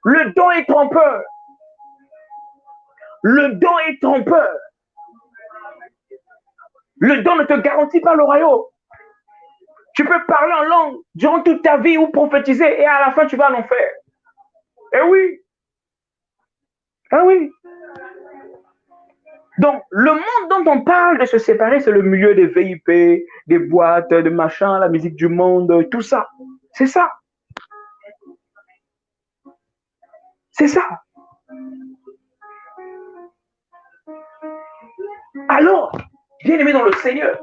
Speaker 3: le don est trompeur. Le don est trompeur. Le don ne te garantit pas le royaume. Tu peux parler en langue durant toute ta vie ou prophétiser et à la fin tu vas en enfer. Eh oui. Ah oui. Donc, le monde dont on parle de se séparer, c'est le milieu des VIP, des boîtes, de machin, la musique du monde, tout ça. C'est ça. C'est ça. Alors, bien aimé dans le Seigneur,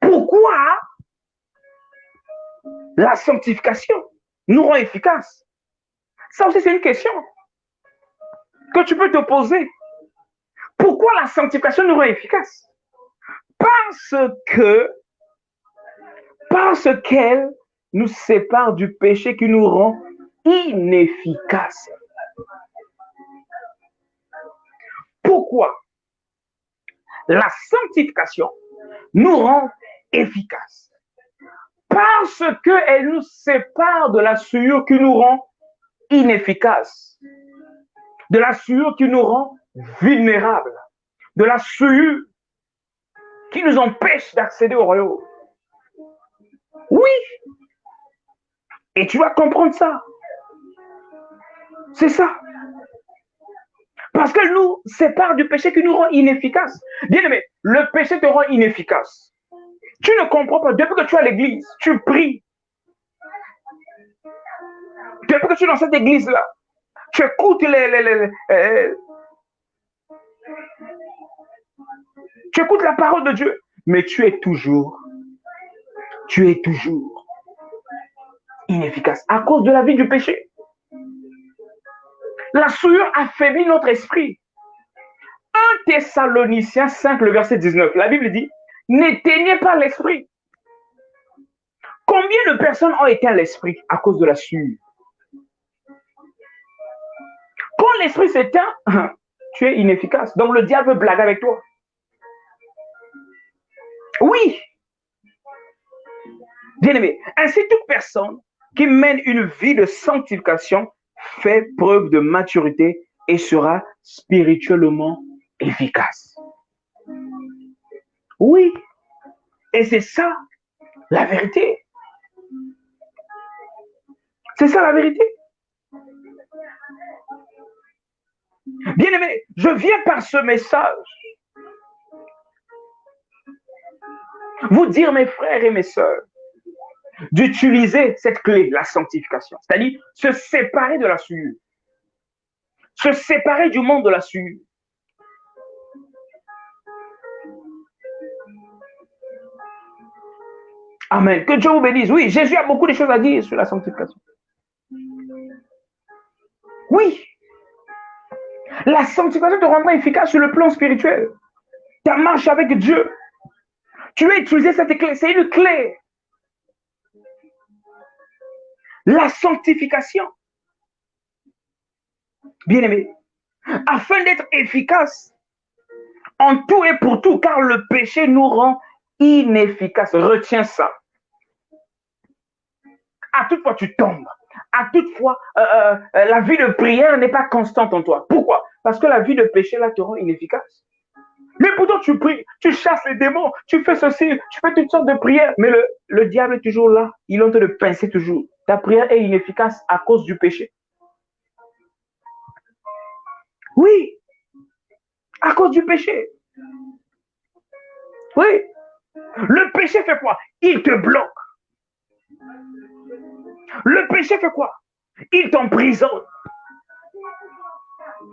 Speaker 3: pourquoi la sanctification nous rend efficaces? Ça aussi, c'est une question que tu peux te poser. Pourquoi la sanctification nous rend efficaces? Parce qu'elle nous sépare du péché qui nous rend inefficaces. Pourquoi la sanctification nous rend efficaces? Parce qu'elle nous sépare de la souillure qui nous rend inefficaces, de la souillure qui nous rend vulnérables, de la souillure qui nous empêche d'accéder au royaume. Oui. Et tu vas comprendre ça. C'est ça. Parce qu'elle nous sépare du péché qui nous rend inefficaces. Bien-aimé, le péché te rend inefficace. Tu ne comprends pas. Depuis que tu es à l'église, tu pries. Depuis que tu es dans cette église-là, tu écoutes tu écoutes la parole de Dieu, mais tu es toujours inefficace à cause de la vie du péché. La souillure affaiblit notre esprit. 1 Thessaloniciens 5, le verset 19, la Bible dit, n'éteignez pas l'esprit. Combien de personnes ont éteint l'esprit à cause de la souillure? Quand l'esprit s'éteint, tu es inefficace. Donc le diable veut blaguer avec toi. Oui. Bien-aimé, ainsi toute personne qui mène une vie de sanctification fait preuve de maturité et sera spirituellement efficace. Oui. Et c'est ça la vérité. C'est ça la vérité. Bien-aimé, je viens par ce message vous dire, mes frères et mes sœurs, d'utiliser cette clé, la sanctification, c'est-à-dire se séparer de la souillure, se séparer du monde de la souillure. Amen. Que Dieu vous bénisse. Oui, Jésus a beaucoup de choses à dire sur la sanctification. Oui. La sanctification te rendra efficace sur le plan spirituel. Ta marche avec Dieu. Tu as utilisé cette clé. C'est une clé. La sanctification. Bien-aimé, afin d'être efficace en tout et pour tout, car le péché nous rend inefficaces. Retiens ça. À toute fois, tu tombes. À toute fois, la vie de prière n'est pas constante en toi. Pourquoi? Parce que la vie de péché, là, te rend inefficace. Mais pourtant, tu pries, tu chasses les démons, tu fais ceci, tu fais toutes sortes de prières. Mais le diable est toujours là. Il est en train de pincer toujours. Ta prière est inefficace à cause du péché. Oui. À cause du péché. Oui. Le péché fait quoi? Il te bloque. Le péché fait quoi? Il t'emprisonne.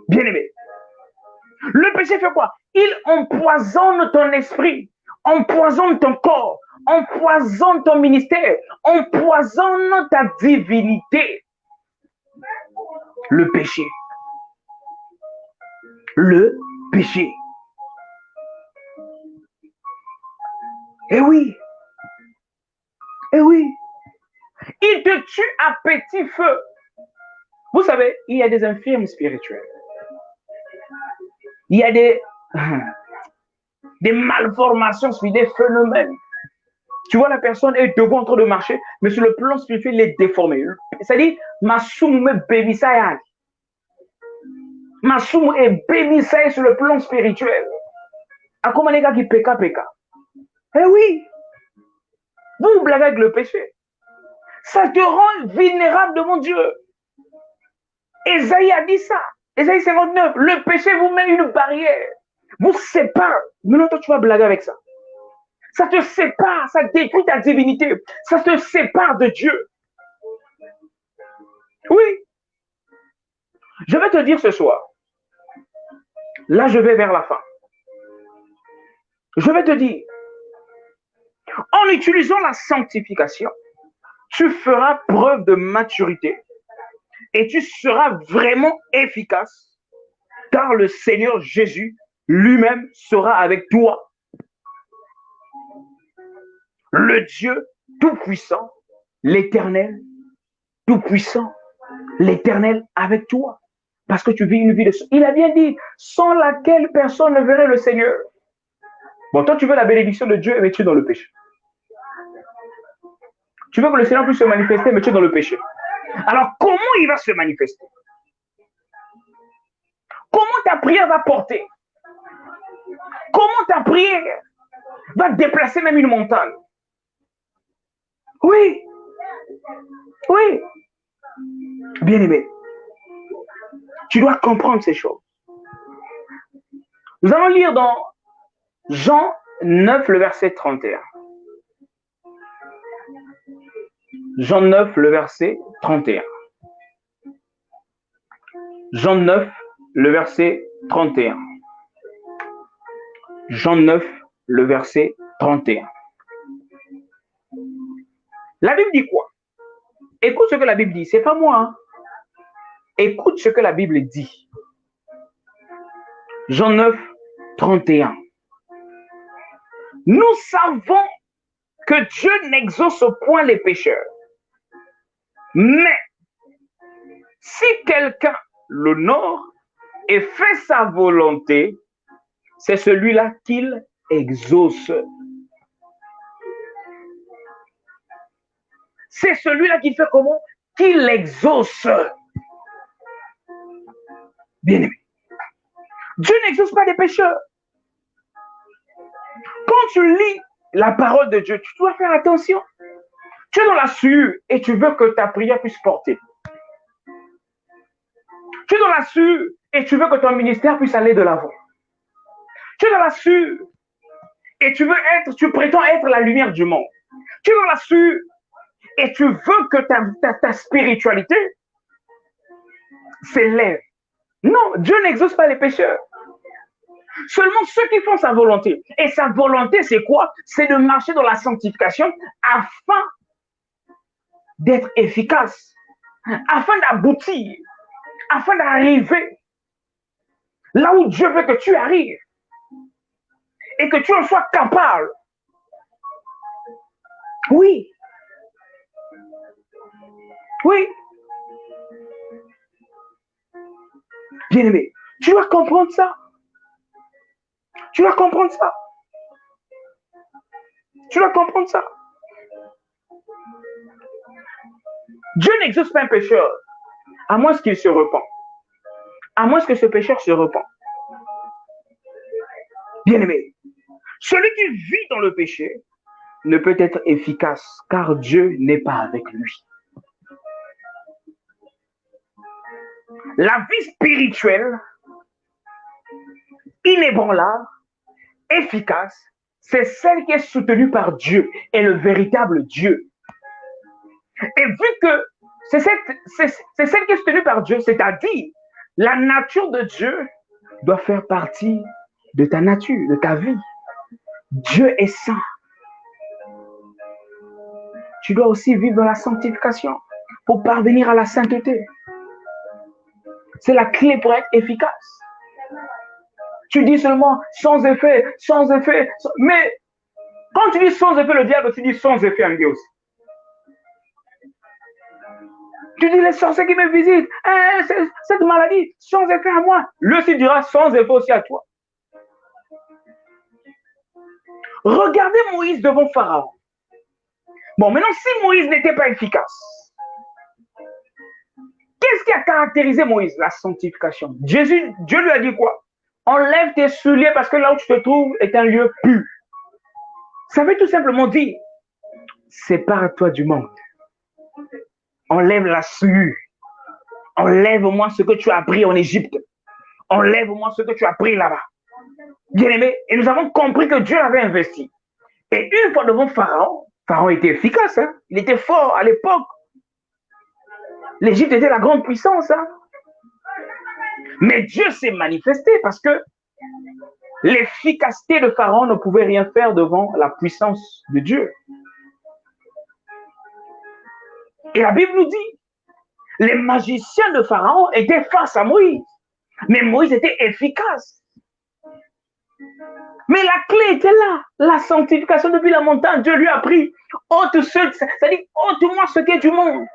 Speaker 3: Bien-aimé. Le péché fait quoi? Il empoisonne ton esprit, empoisonne ton corps, empoisonne ton ministère, empoisonne ta divinité. Le péché. Le péché. Eh oui. Eh oui. Il te tue à petit feu. Vous savez, il y a des infirmes spirituels. Il y a des malformations sur des phénomènes Tu vois, la personne est debout en train de marcher, mais sur le plan spirituel, il est déformé. C'est-à-dire, ma somme bémissaya. Ma somme est bémissaya sur le plan spirituel. À comment les gars qui péka péka? Eh oui, vous blaguez avec le péché. Ça te rend vulnérable devant Dieu. Ésaïe a dit ça. Ésaïe 59. Le péché vous met une barrière. Vous sépare. Maintenant, toi, tu vas blaguer avec ça. Ça te sépare. Ça détruit ta divinité. Ça te sépare de Dieu. Oui. Je vais te dire ce soir. Là, je vais vers la fin. Je vais te dire. En utilisant la sanctification, tu feras preuve de maturité et tu seras vraiment efficace car le Seigneur Jésus lui-même sera avec toi. Le Dieu tout-puissant, l'Éternel, tout-puissant, l'Éternel avec toi. Parce que tu vis une vie de... Il a bien dit, sans laquelle personne ne verrait le Seigneur. Bon, toi, tu veux la bénédiction de Dieu, mais tu es dans le péché. Tu veux que le Seigneur puisse se manifester, mais tu es dans le péché. Alors, comment il va se manifester? Comment ta prière va porter? Comment ta prière va déplacer même une montagne? Oui. Oui. Bien-aimé, tu dois comprendre ces choses. Nous allons lire dans Jean 9, le verset 31. Jean 9, le verset 31. Jean 9, le verset 31. Jean 9, le verset 31. La Bible dit quoi? Écoute ce que la Bible dit. C'est pas moi. Hein? Écoute ce que la Bible dit. Jean 9, 31. Nous savons que Dieu n'exauce point les pécheurs. Mais si quelqu'un l'honore et fait sa volonté, c'est celui-là qu'il exauce. C'est celui-là qui fait comment? Qu'il exauce. Bien-aimé. Dieu n'exauce pas les pécheurs. Quand tu lis la parole de Dieu, tu dois faire attention. Tu es dans la sueur et tu veux que ta prière puisse porter. Tu es dans la sueur et tu veux que ton ministère puisse aller de l'avant. Tu es dans la sueur et tu prétends être la lumière du monde. Tu es dans la sueur et tu veux que ta spiritualité s'élève. Non, Dieu n'exauce pas les pécheurs. Seulement ceux qui font sa volonté. Et sa volonté, c'est quoi? C'est de marcher dans la sanctification afin d'être efficace, afin d'aboutir, afin d'arriver là où Dieu veut que tu arrives et que tu en sois capable. Oui. Oui. Bien-aimé, tu dois comprendre ça. Tu dois comprendre ça. Tu dois comprendre ça. Dieu n'exauce pas un pécheur, à moins qu'il se repent. À moins que ce pécheur se repent. Bien-aimé, celui qui vit dans le péché ne peut être efficace, car Dieu n'est pas avec lui. La vie spirituelle, inébranlable, efficace, c'est celle qui est soutenue par Dieu et le véritable Dieu. Et vu que c'est celle qui est soutenue par Dieu, c'est-à-dire la nature de Dieu doit faire partie de ta nature, de ta vie. Dieu est saint. Tu dois aussi vivre dans la sanctification pour parvenir à la sainteté. C'est la clé pour être efficace. Tu dis seulement sans effet, sans effet. Mais quand tu dis sans effet, le diable aussi dit sans effet en Dieu aussi. Tu dis les sorciers qui me visitent, cette maladie, sans effet à moi. Lui aussi dira sans effet aussi à toi. Regardez Moïse devant Pharaon. Bon, maintenant, si Moïse n'était pas efficace, qu'est-ce qui a caractérisé Moïse? La sanctification. Dieu lui a dit quoi? Enlève tes souliers parce que là où tu te trouves est un lieu pur. Ça veut tout simplement dire, sépare-toi du monde. Enlève la souillure. Enlève-moi ce que tu as appris en Égypte. Enlève-moi ce que tu as appris là-bas. Bien-aimé, et nous avons compris que Dieu avait investi. Et une fois devant Pharaon, Pharaon était efficace, hein? Il était fort à l'époque. L'Égypte était la grande puissance. Hein? Mais Dieu s'est manifesté parce que l'efficacité de Pharaon ne pouvait rien faire devant la puissance de Dieu. Et la Bible nous dit, les magiciens de Pharaon étaient face à Moïse. Mais Moïse était efficace. Mais la clé était là, la sanctification depuis la montagne. Dieu lui a pris, c'est-à-dire ôte-moi ce qui est du monde.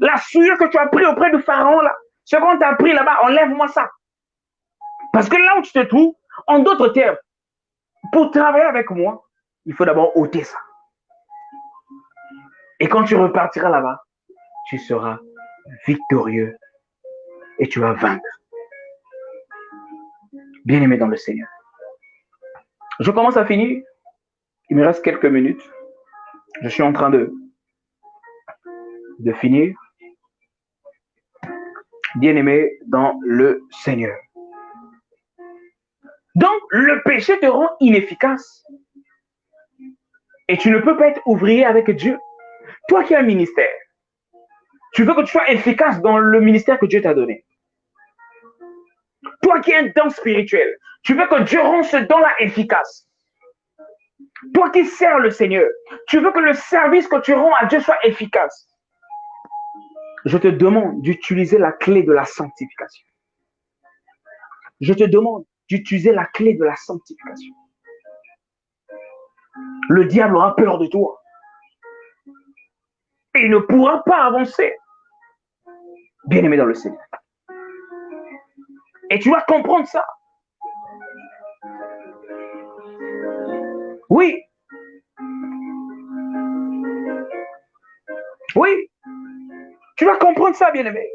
Speaker 3: La souillure que tu as pris auprès de Pharaon, là, ce qu'on t'a pris là-bas, enlève-moi ça. Parce que là où tu te trouves, en d'autres termes, pour travailler avec moi, il faut d'abord ôter ça. Et quand tu repartiras là-bas, tu seras victorieux et tu vas vaincre. Bien-aimé dans le Seigneur. Je commence à finir. Il me reste quelques minutes. Je suis en train de finir. Bien-aimé dans le Seigneur. Donc, le péché te rend inefficace. Et tu ne peux pas être ouvrier avec Dieu. Toi qui as un ministère, tu veux que tu sois efficace dans le ministère que Dieu t'a donné. Toi qui as un don spirituel, tu veux que Dieu rende ce don-là efficace. Toi qui sers le Seigneur, tu veux que le service que tu rends à Dieu soit efficace. Je te demande d'utiliser la clé de la sanctification. Je te demande d'utiliser la clé de la sanctification. Le diable aura peur de toi. Et il ne pourra pas avancer. Bien-aimé dans le Seigneur. Et tu dois comprendre ça. Oui. Oui. Tu dois comprendre ça, bien-aimé.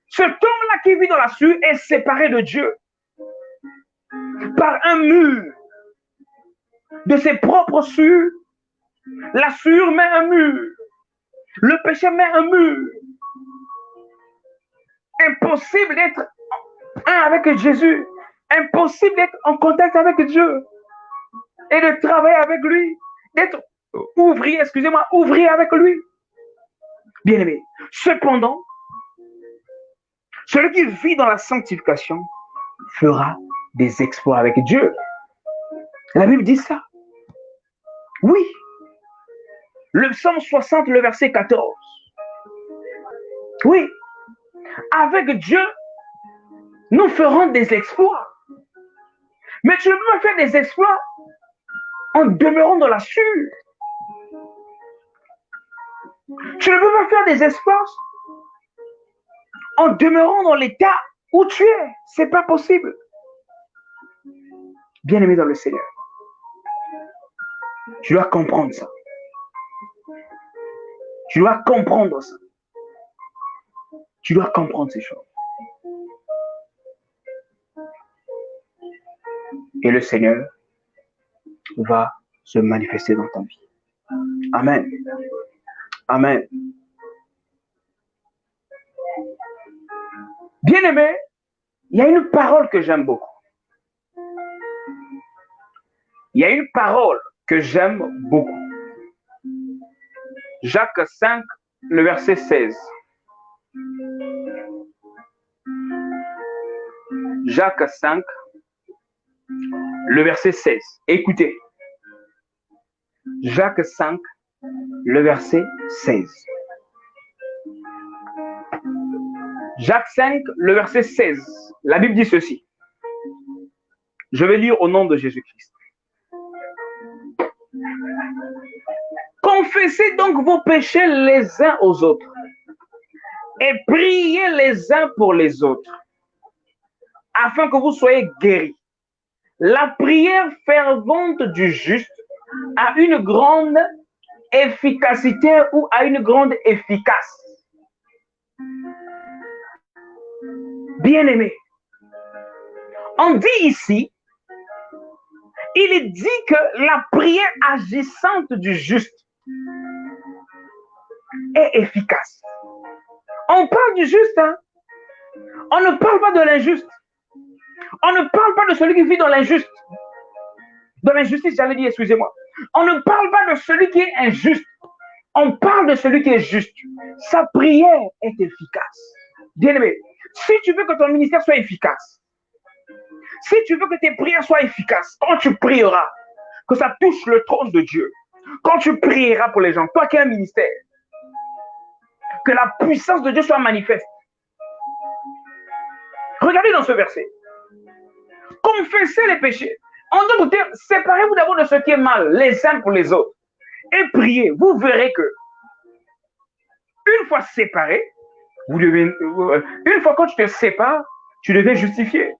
Speaker 3: Cet homme-là qui vit dans la sueur est séparé de Dieu par un mur de ses propres sueurs. La sueur met un mur. Le péché met un mur. Impossible d'être un avec Jésus. Impossible d'être en contact avec Dieu et de travailler avec lui, d'être ouvrier, ouvrier avec lui. Bien-aimé. Cependant, celui qui vit dans la sanctification fera des exploits avec Dieu. La Bible dit ça. Oui. Le psaume 60, le verset 14. Oui. Avec Dieu, nous ferons des exploits. Mais tu ne peux pas faire des exploits en demeurant dans la sueur. Tu ne peux pas faire des exploits en demeurant dans l'état où tu es. C'est pas possible. Bien-aimé dans le Seigneur, tu dois comprendre ça. Tu dois comprendre ça. Tu dois comprendre ces choses. Et le Seigneur va se manifester dans ta vie. Amen. Amen. Bien-aimé, il y a une parole que j'aime beaucoup. Il y a une parole que j'aime beaucoup. Jacques 5, le verset 16. Jacques 5, le verset 16. Écoutez. Jacques 5, le verset 16. Jacques 5, le verset 16. La Bible dit ceci. Je vais lire au nom de Jésus-Christ. Confessez donc vos péchés les uns aux autres et priez les uns pour les autres afin que vous soyez guéris. La prière fervente du juste à une grande efficacité ou à une grande efficace. Bien-aimé, on dit ici, il dit que la prière agissante du juste est efficace. On parle du juste, hein? On ne parle pas de l'injuste. On ne parle pas de celui qui vit dans l'injuste. Dans l'injustice, j'allais dire, excusez-moi. On ne parle pas de celui qui est injuste. On parle de celui qui est juste. Sa prière est efficace. Bien-aimé, si tu veux que ton ministère soit efficace, si tu veux que tes prières soient efficaces, quand tu prieras, que ça touche le trône de Dieu, quand tu prieras pour les gens, toi qui as un ministère, que la puissance de Dieu soit manifeste. Regardez dans ce verset. Confessez les péchés. En d'autres termes, séparez-vous d'abord de ce qui est mal, les uns pour les autres. Et priez. Vous verrez que, une fois séparé, une fois quand tu te sépares, tu deviens justifié.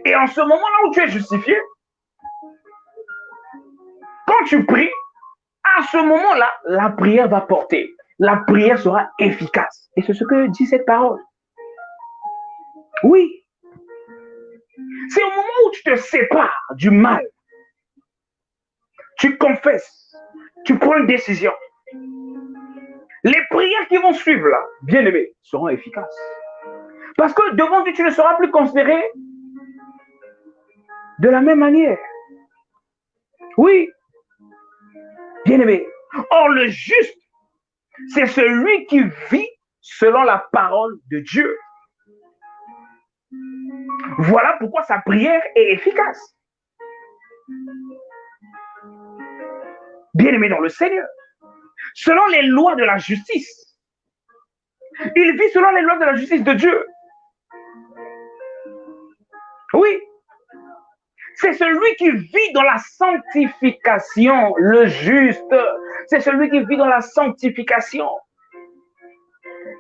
Speaker 3: Et en ce moment-là où tu es justifié, quand tu pries, à ce moment-là, la prière va porter. La prière sera efficace. Et c'est ce que dit cette parole. Oui. C'est au moment où tu te sépares du mal. Tu confesses. Tu prends une décision. Les prières qui vont suivre là, bien aimés, seront efficaces. Parce que devant Dieu, tu ne seras plus considéré de la même manière. Oui. Bien aimé. Or, le juste, c'est celui qui vit selon la parole de Dieu. Voilà pourquoi sa prière est efficace. Bien-aimé dans le Seigneur, selon les lois de la justice, il vit selon les lois de la justice de Dieu. Oui, c'est celui qui vit dans la sanctification, le juste. C'est celui qui vit dans la sanctification.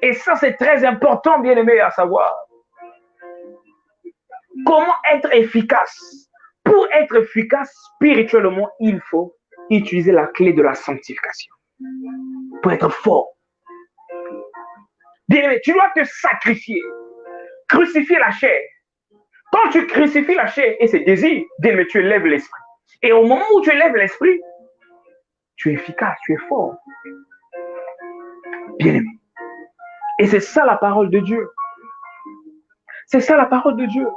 Speaker 3: Et ça, c'est très important, bien-aimé, à savoir. Comment être efficace? Pour être efficace spirituellement, il faut utiliser la clé de la sanctification. Pour être fort. Bien-aimé, tu dois te sacrifier. Crucifier la chair. Quand tu crucifies la chair et ses désirs, bien-aimé, tu élèves l'esprit. Et au moment où tu élèves l'esprit, tu es efficace, tu es fort. Bien-aimé. Et c'est ça la parole de Dieu. C'est ça la parole de Dieu.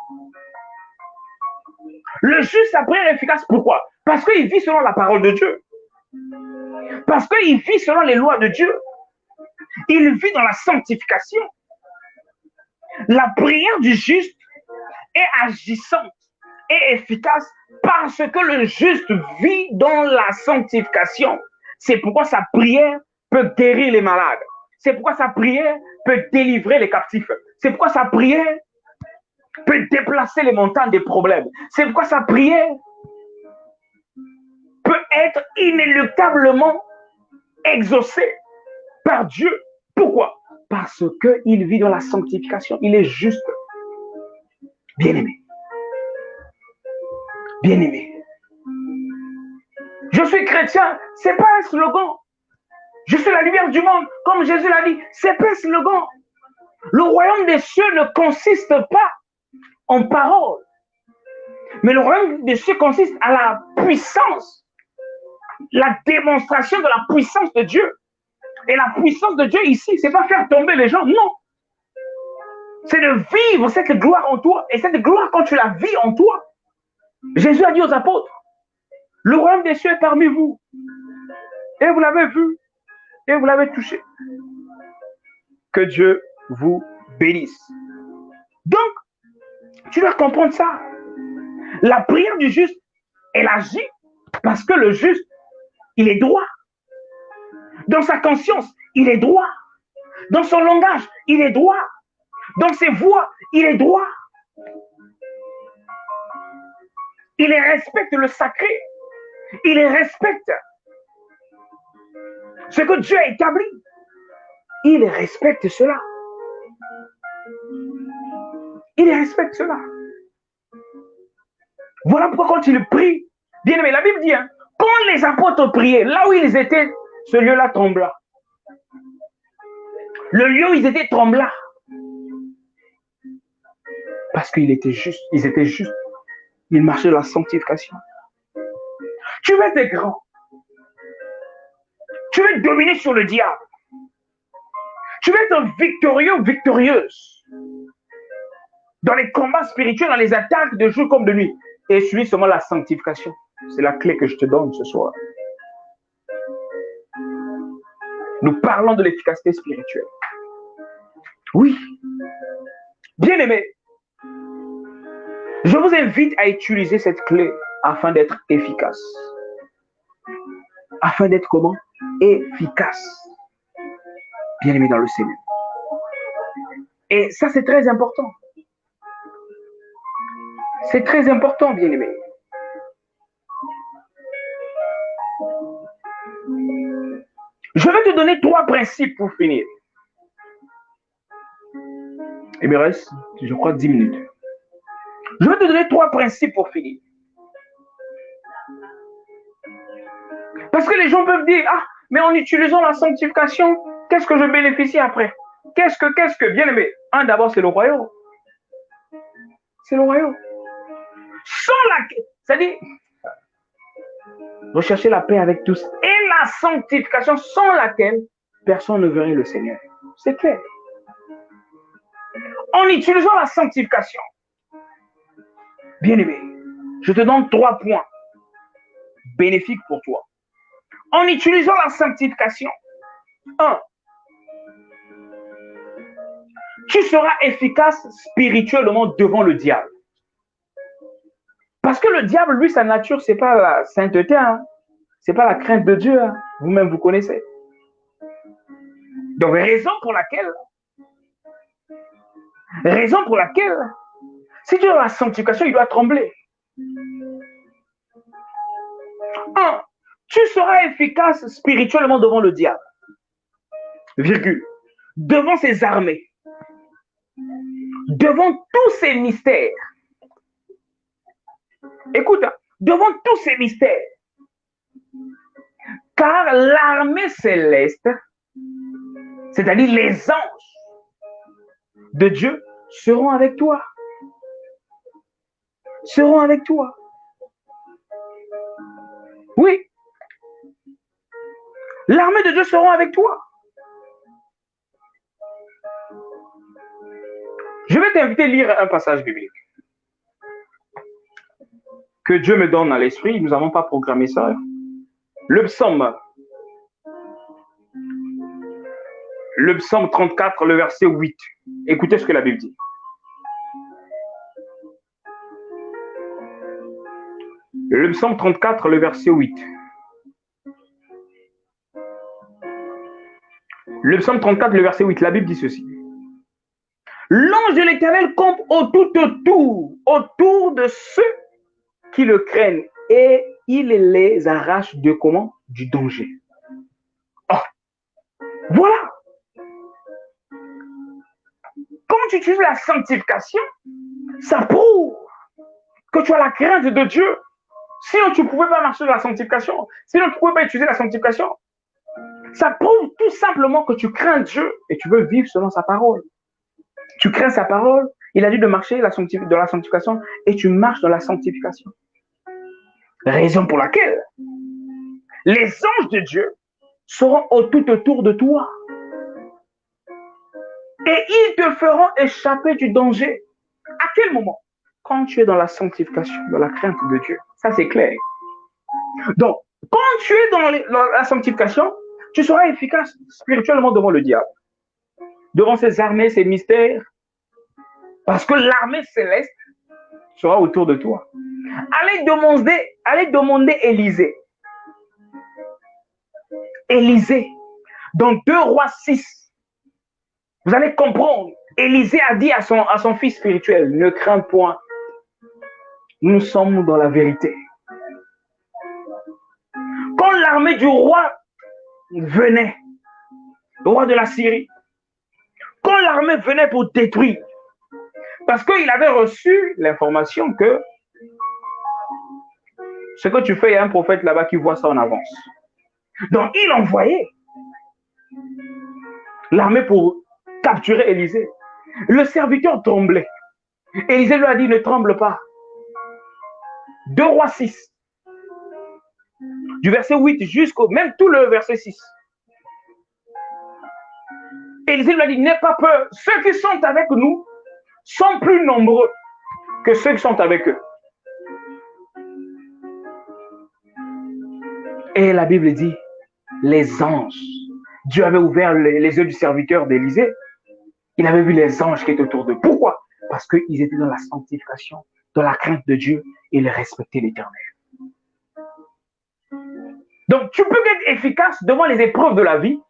Speaker 3: Le juste, sa prière est efficace. Pourquoi? Parce qu'il vit selon la parole de Dieu. Parce qu'il vit selon les lois de Dieu. Il vit dans la sanctification. La prière du juste est agissante et efficace parce que le juste vit dans la sanctification. C'est pourquoi sa prière peut guérir les malades. C'est pourquoi sa prière peut délivrer les captifs. C'est pourquoi sa prière peut déplacer les montagnes des problèmes. C'est pourquoi sa prière peut être inéluctablement exaucée par Dieu. Pourquoi? Parce qu'il vit dans la sanctification. Il est juste. Bien-aimé. Bien-aimé. Je suis chrétien. Ce n'est pas un slogan. Je suis la lumière du monde. Comme Jésus l'a dit, ce n'est pas un slogan. Le royaume des cieux ne consiste pas en parole. Mais le royaume des cieux consiste à la puissance. La démonstration de la puissance de Dieu. Et la puissance de Dieu ici, ce n'est pas faire tomber les gens, non. C'est de vivre cette gloire en toi. Et cette gloire, quand tu la vis en toi, Jésus a dit aux apôtres, le royaume des cieux est parmi vous. Et vous l'avez vu. Et vous l'avez touché. Que Dieu vous bénisse. Donc, tu dois comprendre ça. La prière du juste, elle agit parce que le juste, il est droit. Dans sa conscience, il est droit. Dans son langage, il est droit. Dans ses voix, il est droit. Il respecte le sacré. Il respecte ce que Dieu a établi. Il respecte cela. Il respecte cela. Voilà pourquoi quand il prie, bien aimé, la Bible dit, hein, Quand les apôtres priaient, là où ils étaient, ce lieu-là trembla. Le lieu où ils étaient trembla. Parce qu'ils étaient justes. Ils étaient justes. Ils marchaient dans la sanctification. Tu veux être grand. Tu veux dominer sur le diable. Tu veux être victorieux, victorieuse. Dans les combats spirituels, dans les attaques de jour comme de nuit. Et suis seulement la sanctification. C'est la clé que je te donne ce soir. Nous parlons de l'efficacité spirituelle. Oui. Bien-aimés, je vous invite à utiliser cette clé afin d'être efficace. Afin d'être comment? Efficace. Bien-aimés dans le Seigneur. Et ça, c'est très important. C'est très important, bien-aimés. Je vais te donner 3 principes pour finir. Il me reste, je crois, 10 minutes. Je vais te donner 3 principes pour finir. Parce que les gens peuvent dire, ah, mais en utilisant la sanctification, qu'est-ce que je bénéficie après? Qu'est-ce que, bien aimé? Un, d'abord, c'est le royaume. C'est le royaume. Sans laquelle, c'est-à-dire, rechercher la paix avec tous et la sanctification sans laquelle personne ne verrait le Seigneur. C'est clair. En utilisant la sanctification, bien aimé, je te donne 3 points bénéfiques pour toi. En utilisant la sanctification, 1, tu seras efficace spirituellement devant le diable. Parce que le diable, lui, sa nature, ce n'est pas la sainteté, hein. Ce n'est pas la crainte de Dieu. Hein. Vous-même, vous connaissez. Donc, raison pour laquelle, si tu as la sanctification, il doit trembler. 1, tu seras efficace spirituellement devant le diable. Virgule. Devant ses armées. Devant tous ses mystères. Écoute, devant tous ces mystères, car l'armée céleste, c'est-à-dire les anges de Dieu, seront avec toi. Seront avec toi. Oui. L'armée de Dieu seront avec toi. Je vais t'inviter à lire un passage biblique. Que Dieu me donne à l'esprit, nous n'avons pas programmé ça. Le psaume 34, le verset 8. Écoutez ce que la Bible dit. Le psaume 34, le verset 8. Le psaume 34, le verset 8, la Bible dit ceci. L'ange de l'Éternel campe autour de ceux qui le craignent et il les arrache de comment? Du danger. Oh, voilà. Quand tu utilises la sanctification, ça prouve que tu as la crainte de Dieu. Sinon, tu ne pouvais pas marcher dans la sanctification. Sinon, tu ne pouvais pas utiliser la sanctification. Ça prouve tout simplement que tu crains Dieu et tu veux vivre selon sa parole. Tu crains sa parole. Il a dit de marcher dans la sanctification et tu marches dans la sanctification. Raison pour laquelle les anges de Dieu seront tout autour de toi. Et ils te feront échapper du danger. À quel moment? Quand tu es dans la sanctification, dans la crainte de Dieu. Ça, c'est clair. Donc, quand tu es dans la sanctification, tu seras efficace spirituellement devant le diable. Devant ses armées, ses mystères. Parce que l'armée céleste sera autour de toi. Allez demander Élisée. Élisée, dans 2 Rois 6, vous allez comprendre. Élisée a dit à son fils spirituel, ne crains point. Nous sommes dans la vérité. Quand l'armée du roi venait, le roi de la Syrie, quand l'armée venait pour détruire, parce qu'il avait reçu l'information que Ce que tu fais, il y a un prophète là-bas qui voit ça en avance. Donc, il envoyait l'armée pour capturer Élisée. Le serviteur tremblait. Élisée lui a dit, ne tremble pas. 2 Rois 6. Du verset 8 jusqu'au, même tout le verset 6. Élisée lui a dit, n'aie pas peur. Ceux qui sont avec nous sont plus nombreux que ceux qui sont avec eux. Et la Bible dit, les anges. Dieu avait ouvert les yeux du serviteur d'Élisée. Il avait vu les anges qui étaient autour d'eux. Pourquoi? Parce qu'ils étaient dans la sanctification, dans la crainte de Dieu et ils respectaient l'Éternel. Donc, tu peux être efficace devant les épreuves de la vie,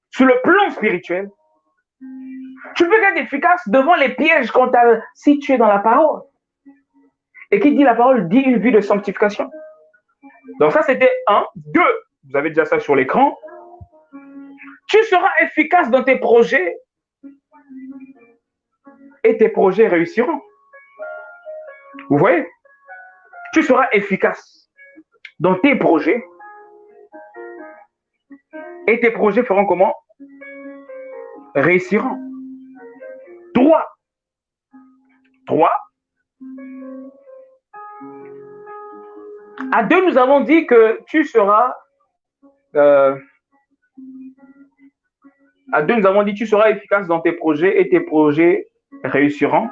Speaker 3: sur le plan spirituel. Tu peux être efficace devant les pièges qu'on t'a situés dans la parole. Et qui dit la parole dit une vie de sanctification. Donc ça, c'était 1. 2, vous avez déjà ça sur l'écran. Tu seras efficace dans tes projets et tes projets réussiront. Vous voyez? Tu seras efficace dans tes projets et tes projets feront comment? Réussiront. 3. À 2, nous avons dit que tu seras efficace dans tes projets et tes projets réussiront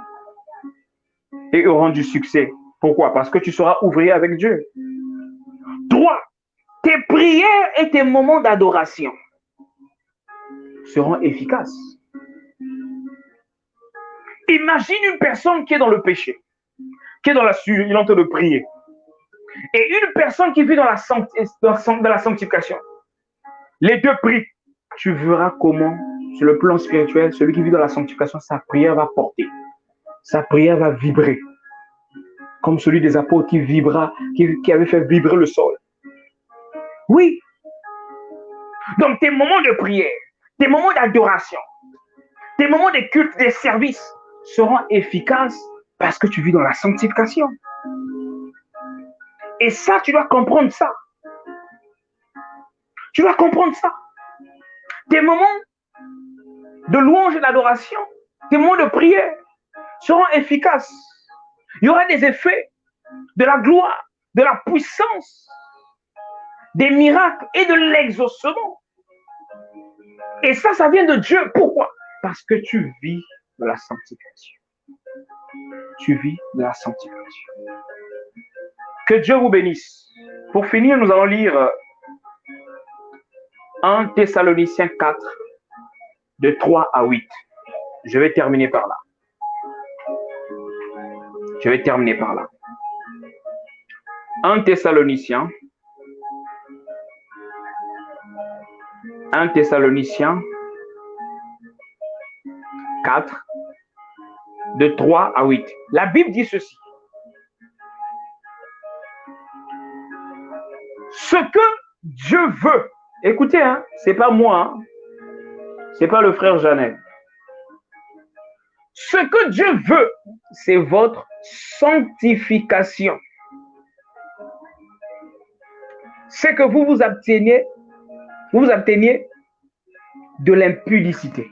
Speaker 3: et auront du succès. Pourquoi? Parce que tu seras ouvrier avec Dieu. 3. Tes prières et tes moments d'adoration seront efficaces. Imagine une personne qui est dans le péché, qui est dans la sueur, il est en train de prier. Et une personne qui vit dans la sanctification. Les deux prient. Tu verras comment, sur le plan spirituel, celui qui vit dans la sanctification, sa prière va porter. Sa prière va vibrer. Comme celui des apôtres qui avait fait vibrer le sol. Oui. Donc, tes moments de prière, tes moments d'adoration, tes moments de culte, des services seront efficaces parce que tu vis dans la sanctification. Et ça, tu dois comprendre ça. Tu dois comprendre ça. Tes moments de louange et d'adoration, tes moments de prière seront efficaces. Il y aura des effets de la gloire, de la puissance, des miracles et de l'exaucement. Et ça vient de Dieu. Pourquoi? Parce que tu vis de la sanctification. Tu vis de la sanctification. Que Dieu vous bénisse. Pour finir, nous allons lire 1 Thessaloniciens 4, de 3 à 8. Je vais terminer par là. 1 Thessaloniciens 4, de 3 à 8. La Bible dit ceci. Ce que Dieu veut, écoutez, hein, c'est pas moi, hein, c'est pas le frère Janel. Ce que Dieu veut, c'est votre sanctification. C'est que vous vous absteniez de l'impudicité.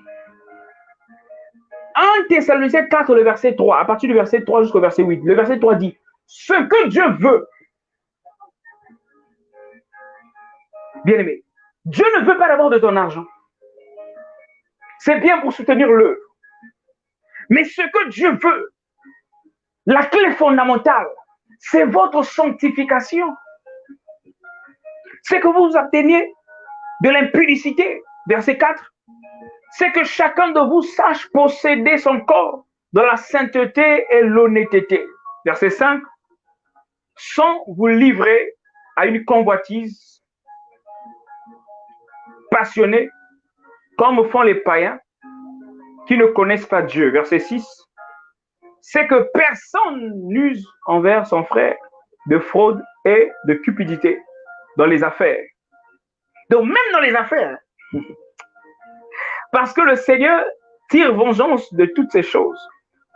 Speaker 3: 1 Thessaloniciens 4, le verset 3, à partir du verset 3 jusqu'au verset 8. Le verset 3 dit, ce que Dieu veut. Bien-aimé, Dieu ne veut pas d'abord de ton argent. C'est bien pour soutenir l'œuvre. Mais ce que Dieu veut, la clé fondamentale, c'est votre sanctification. C'est que vous vous absteniez de l'impudicité. Verset 4. C'est que chacun de vous sache posséder son corps dans la sainteté et l'honnêteté. Verset 5. Sans vous livrer à une convoitise passionnée, comme font les païens qui ne connaissent pas Dieu. Verset 6. C'est que personne n'use envers son frère de fraude et de cupidité dans les affaires. Donc même dans les affaires, parce que le Seigneur tire vengeance de toutes ces choses,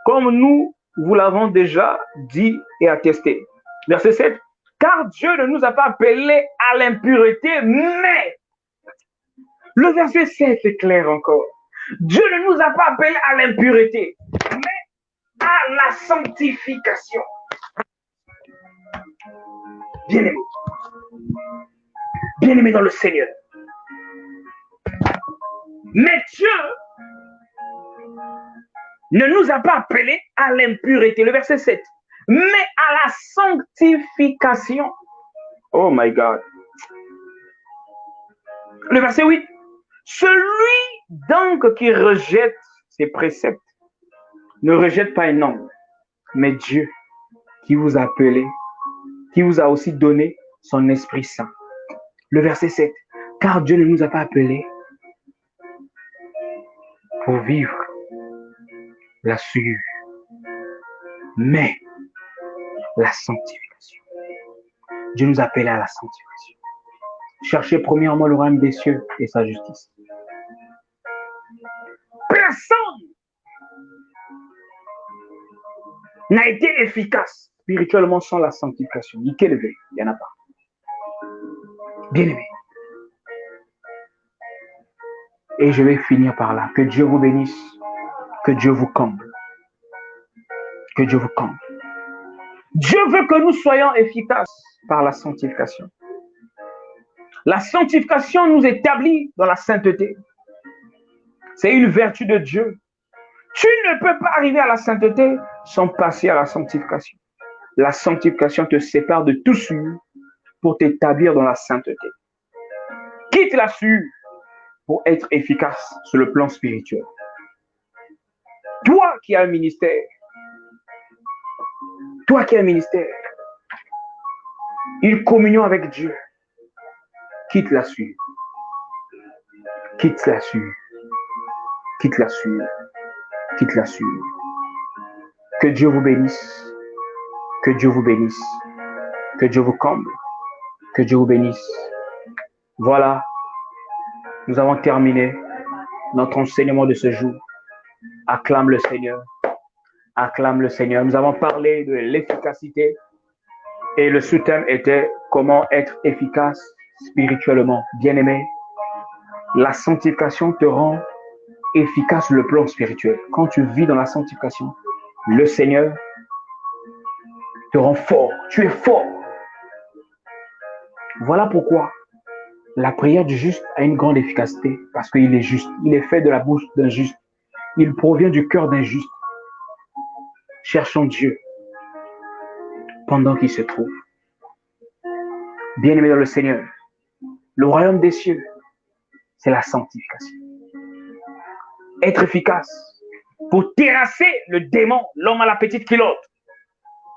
Speaker 3: comme nous vous l'avons déjà dit et attesté. Verset 7. car Dieu ne nous a pas appelés à l'impureté, mais le verset 7 est clair encore. Dieu ne nous a pas appelés à l'impureté, mais à la sanctification. Bien-aimé. Bien-aimé dans le Seigneur. Mais Dieu ne nous a pas appelés à l'impureté. Le verset 7. Mais à la sanctification. Oh my God. Le verset 8. Celui donc qui rejette ses préceptes ne rejette pas un homme, mais Dieu qui vous a appelé, qui vous a aussi donné son Esprit Saint. Le verset 7. Car Dieu ne nous a pas appelés pour vivre la souillure, mais la sanctification. Dieu nous appelle à la sanctification. Cherchez premièrement le royaume des cieux et sa justice. Personne n'a été efficace spirituellement sans la sanctification. Ni qu'élevé, il n'y en a pas. Bien-aimé. Et je vais finir par là. Que Dieu vous bénisse. Que Dieu vous comble. Que Dieu vous comble. Dieu veut que nous soyons efficaces par la sanctification. La sanctification nous établit dans la sainteté. C'est une vertu de Dieu. Tu ne peux pas arriver à la sainteté sans passer à la sanctification. La sanctification te sépare de tout souillure pour t'établir dans la sainteté. Quitte la souillure pour être efficace sur le plan spirituel. Toi qui as un ministère, une communion avec Dieu, quitte la souillure. Quitte la souillure. Quitte la souillure. Quitte la souillure. Que Dieu vous bénisse. Que Dieu vous bénisse. Que Dieu vous comble. Que Dieu vous bénisse. Voilà. Nous avons terminé notre enseignement de ce jour. Acclame le Seigneur. Acclame le Seigneur. Nous avons parlé de l'efficacité et le sous-thème était comment être efficace spirituellement. Bien-aimé, la sanctification te rend efficace sur le plan spirituel. Quand tu vis dans la sanctification, le Seigneur te rend fort. Tu es fort. Voilà pourquoi la prière du juste a une grande efficacité parce qu'il est juste. Il est fait de la bouche d'un juste. Il provient du cœur d'un juste. Cherchons Dieu pendant qu'il se trouve. Bien-aimé dans le Seigneur, le royaume des cieux, c'est la sanctification. Être efficace pour terrasser le démon, l'homme à la petite culotte.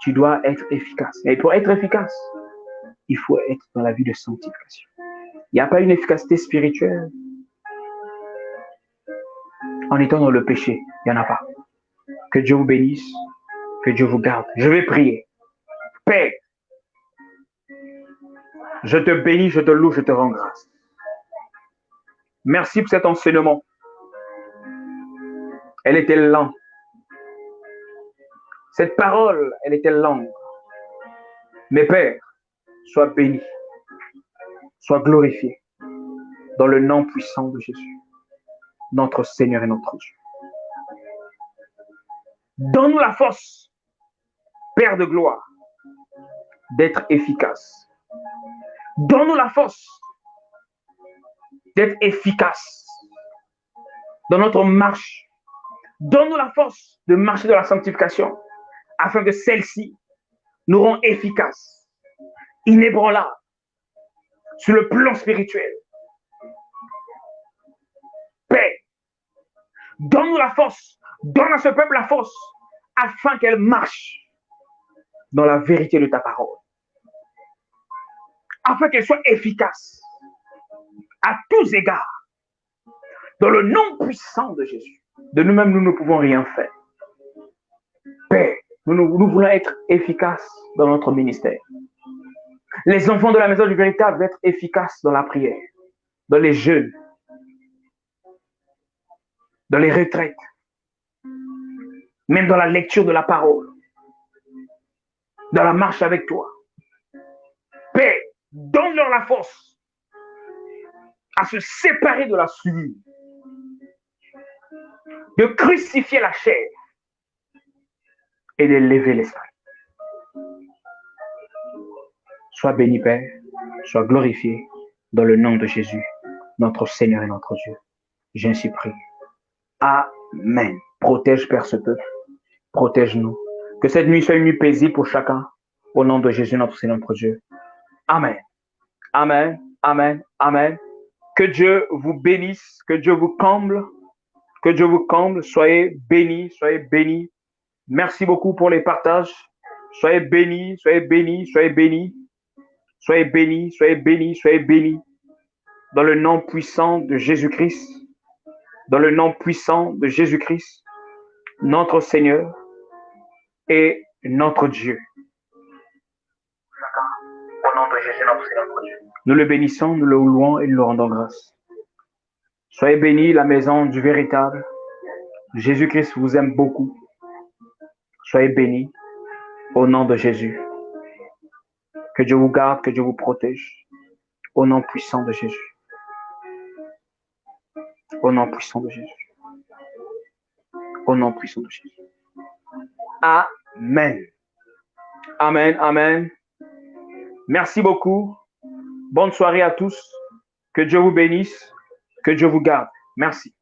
Speaker 3: Tu dois être efficace. Et pour être efficace, il faut être dans la vie de sanctification. Il n'y a pas une efficacité spirituelle en étant dans le péché. Il n'y en a pas. Que Dieu vous bénisse. Que Dieu vous garde. Je vais prier. Père, je te bénis, je te loue, je te rends grâce. Merci pour cet enseignement. Elle était lente. Cette parole, elle était longue. Mais Père, sois béni. Sois glorifié dans le nom puissant de Jésus, notre Seigneur et notre Dieu. Donne-nous la force, Père de gloire, d'être efficace. Donne-nous la force d'être efficace dans notre marche. Donne-nous la force de marcher dans la sanctification afin que celle-ci nous rend efficaces, inébranlables sur le plan spirituel. Père, donne-nous la force, donne à ce peuple la force afin qu'elle marche dans la vérité de ta parole. Afin qu'elle soit efficace à tous égards. Dans le nom puissant de Jésus. De nous-mêmes, nous ne pouvons rien faire. Père, nous voulons être efficaces dans notre ministère. Les enfants de la maison du véritable doivent être efficaces dans la prière, dans les jeûnes, dans les retraites, même dans la lecture de la parole, dans la marche avec toi. paix. Donne-leur la force à se séparer de la souillure, de crucifier la chair et de lever l'esprit. Sois béni, Père, sois glorifié dans le nom de Jésus, notre Seigneur et notre Dieu. J'ai ainsi prié. Amen. Protège, Père, ce peuple. Protège-nous. Que cette nuit soit une nuit paisible pour chacun. Au nom de Jésus, notre Seigneur, notre Dieu. Amen. Amen. Amen. Amen. Que Dieu vous bénisse. Que Dieu vous comble. Que Dieu vous comble. Soyez bénis. Soyez bénis. Merci beaucoup pour les partages. Soyez bénis. Soyez bénis. Soyez bénis. Soyez bénis. Soyez bénis. Soyez bénis. Dans le nom puissant de Jésus-Christ. Dans le nom puissant de Jésus-Christ. Notre Seigneur et notre Dieu. Au nom de Jésus, notre Seigneur, notre Dieu. Nous le bénissons, nous le louons et nous le rendons grâce. Soyez bénis, la maison du véritable. Jésus-Christ vous aime beaucoup. Soyez bénis au nom de Jésus. Que Dieu vous garde, que Dieu vous protège. Au nom puissant de Jésus. Au nom puissant de Jésus. Au nom puissant de Jésus. Amen. Amen, amen. Merci beaucoup. Bonne soirée à tous. Que Dieu vous bénisse. Que Dieu vous garde. Merci.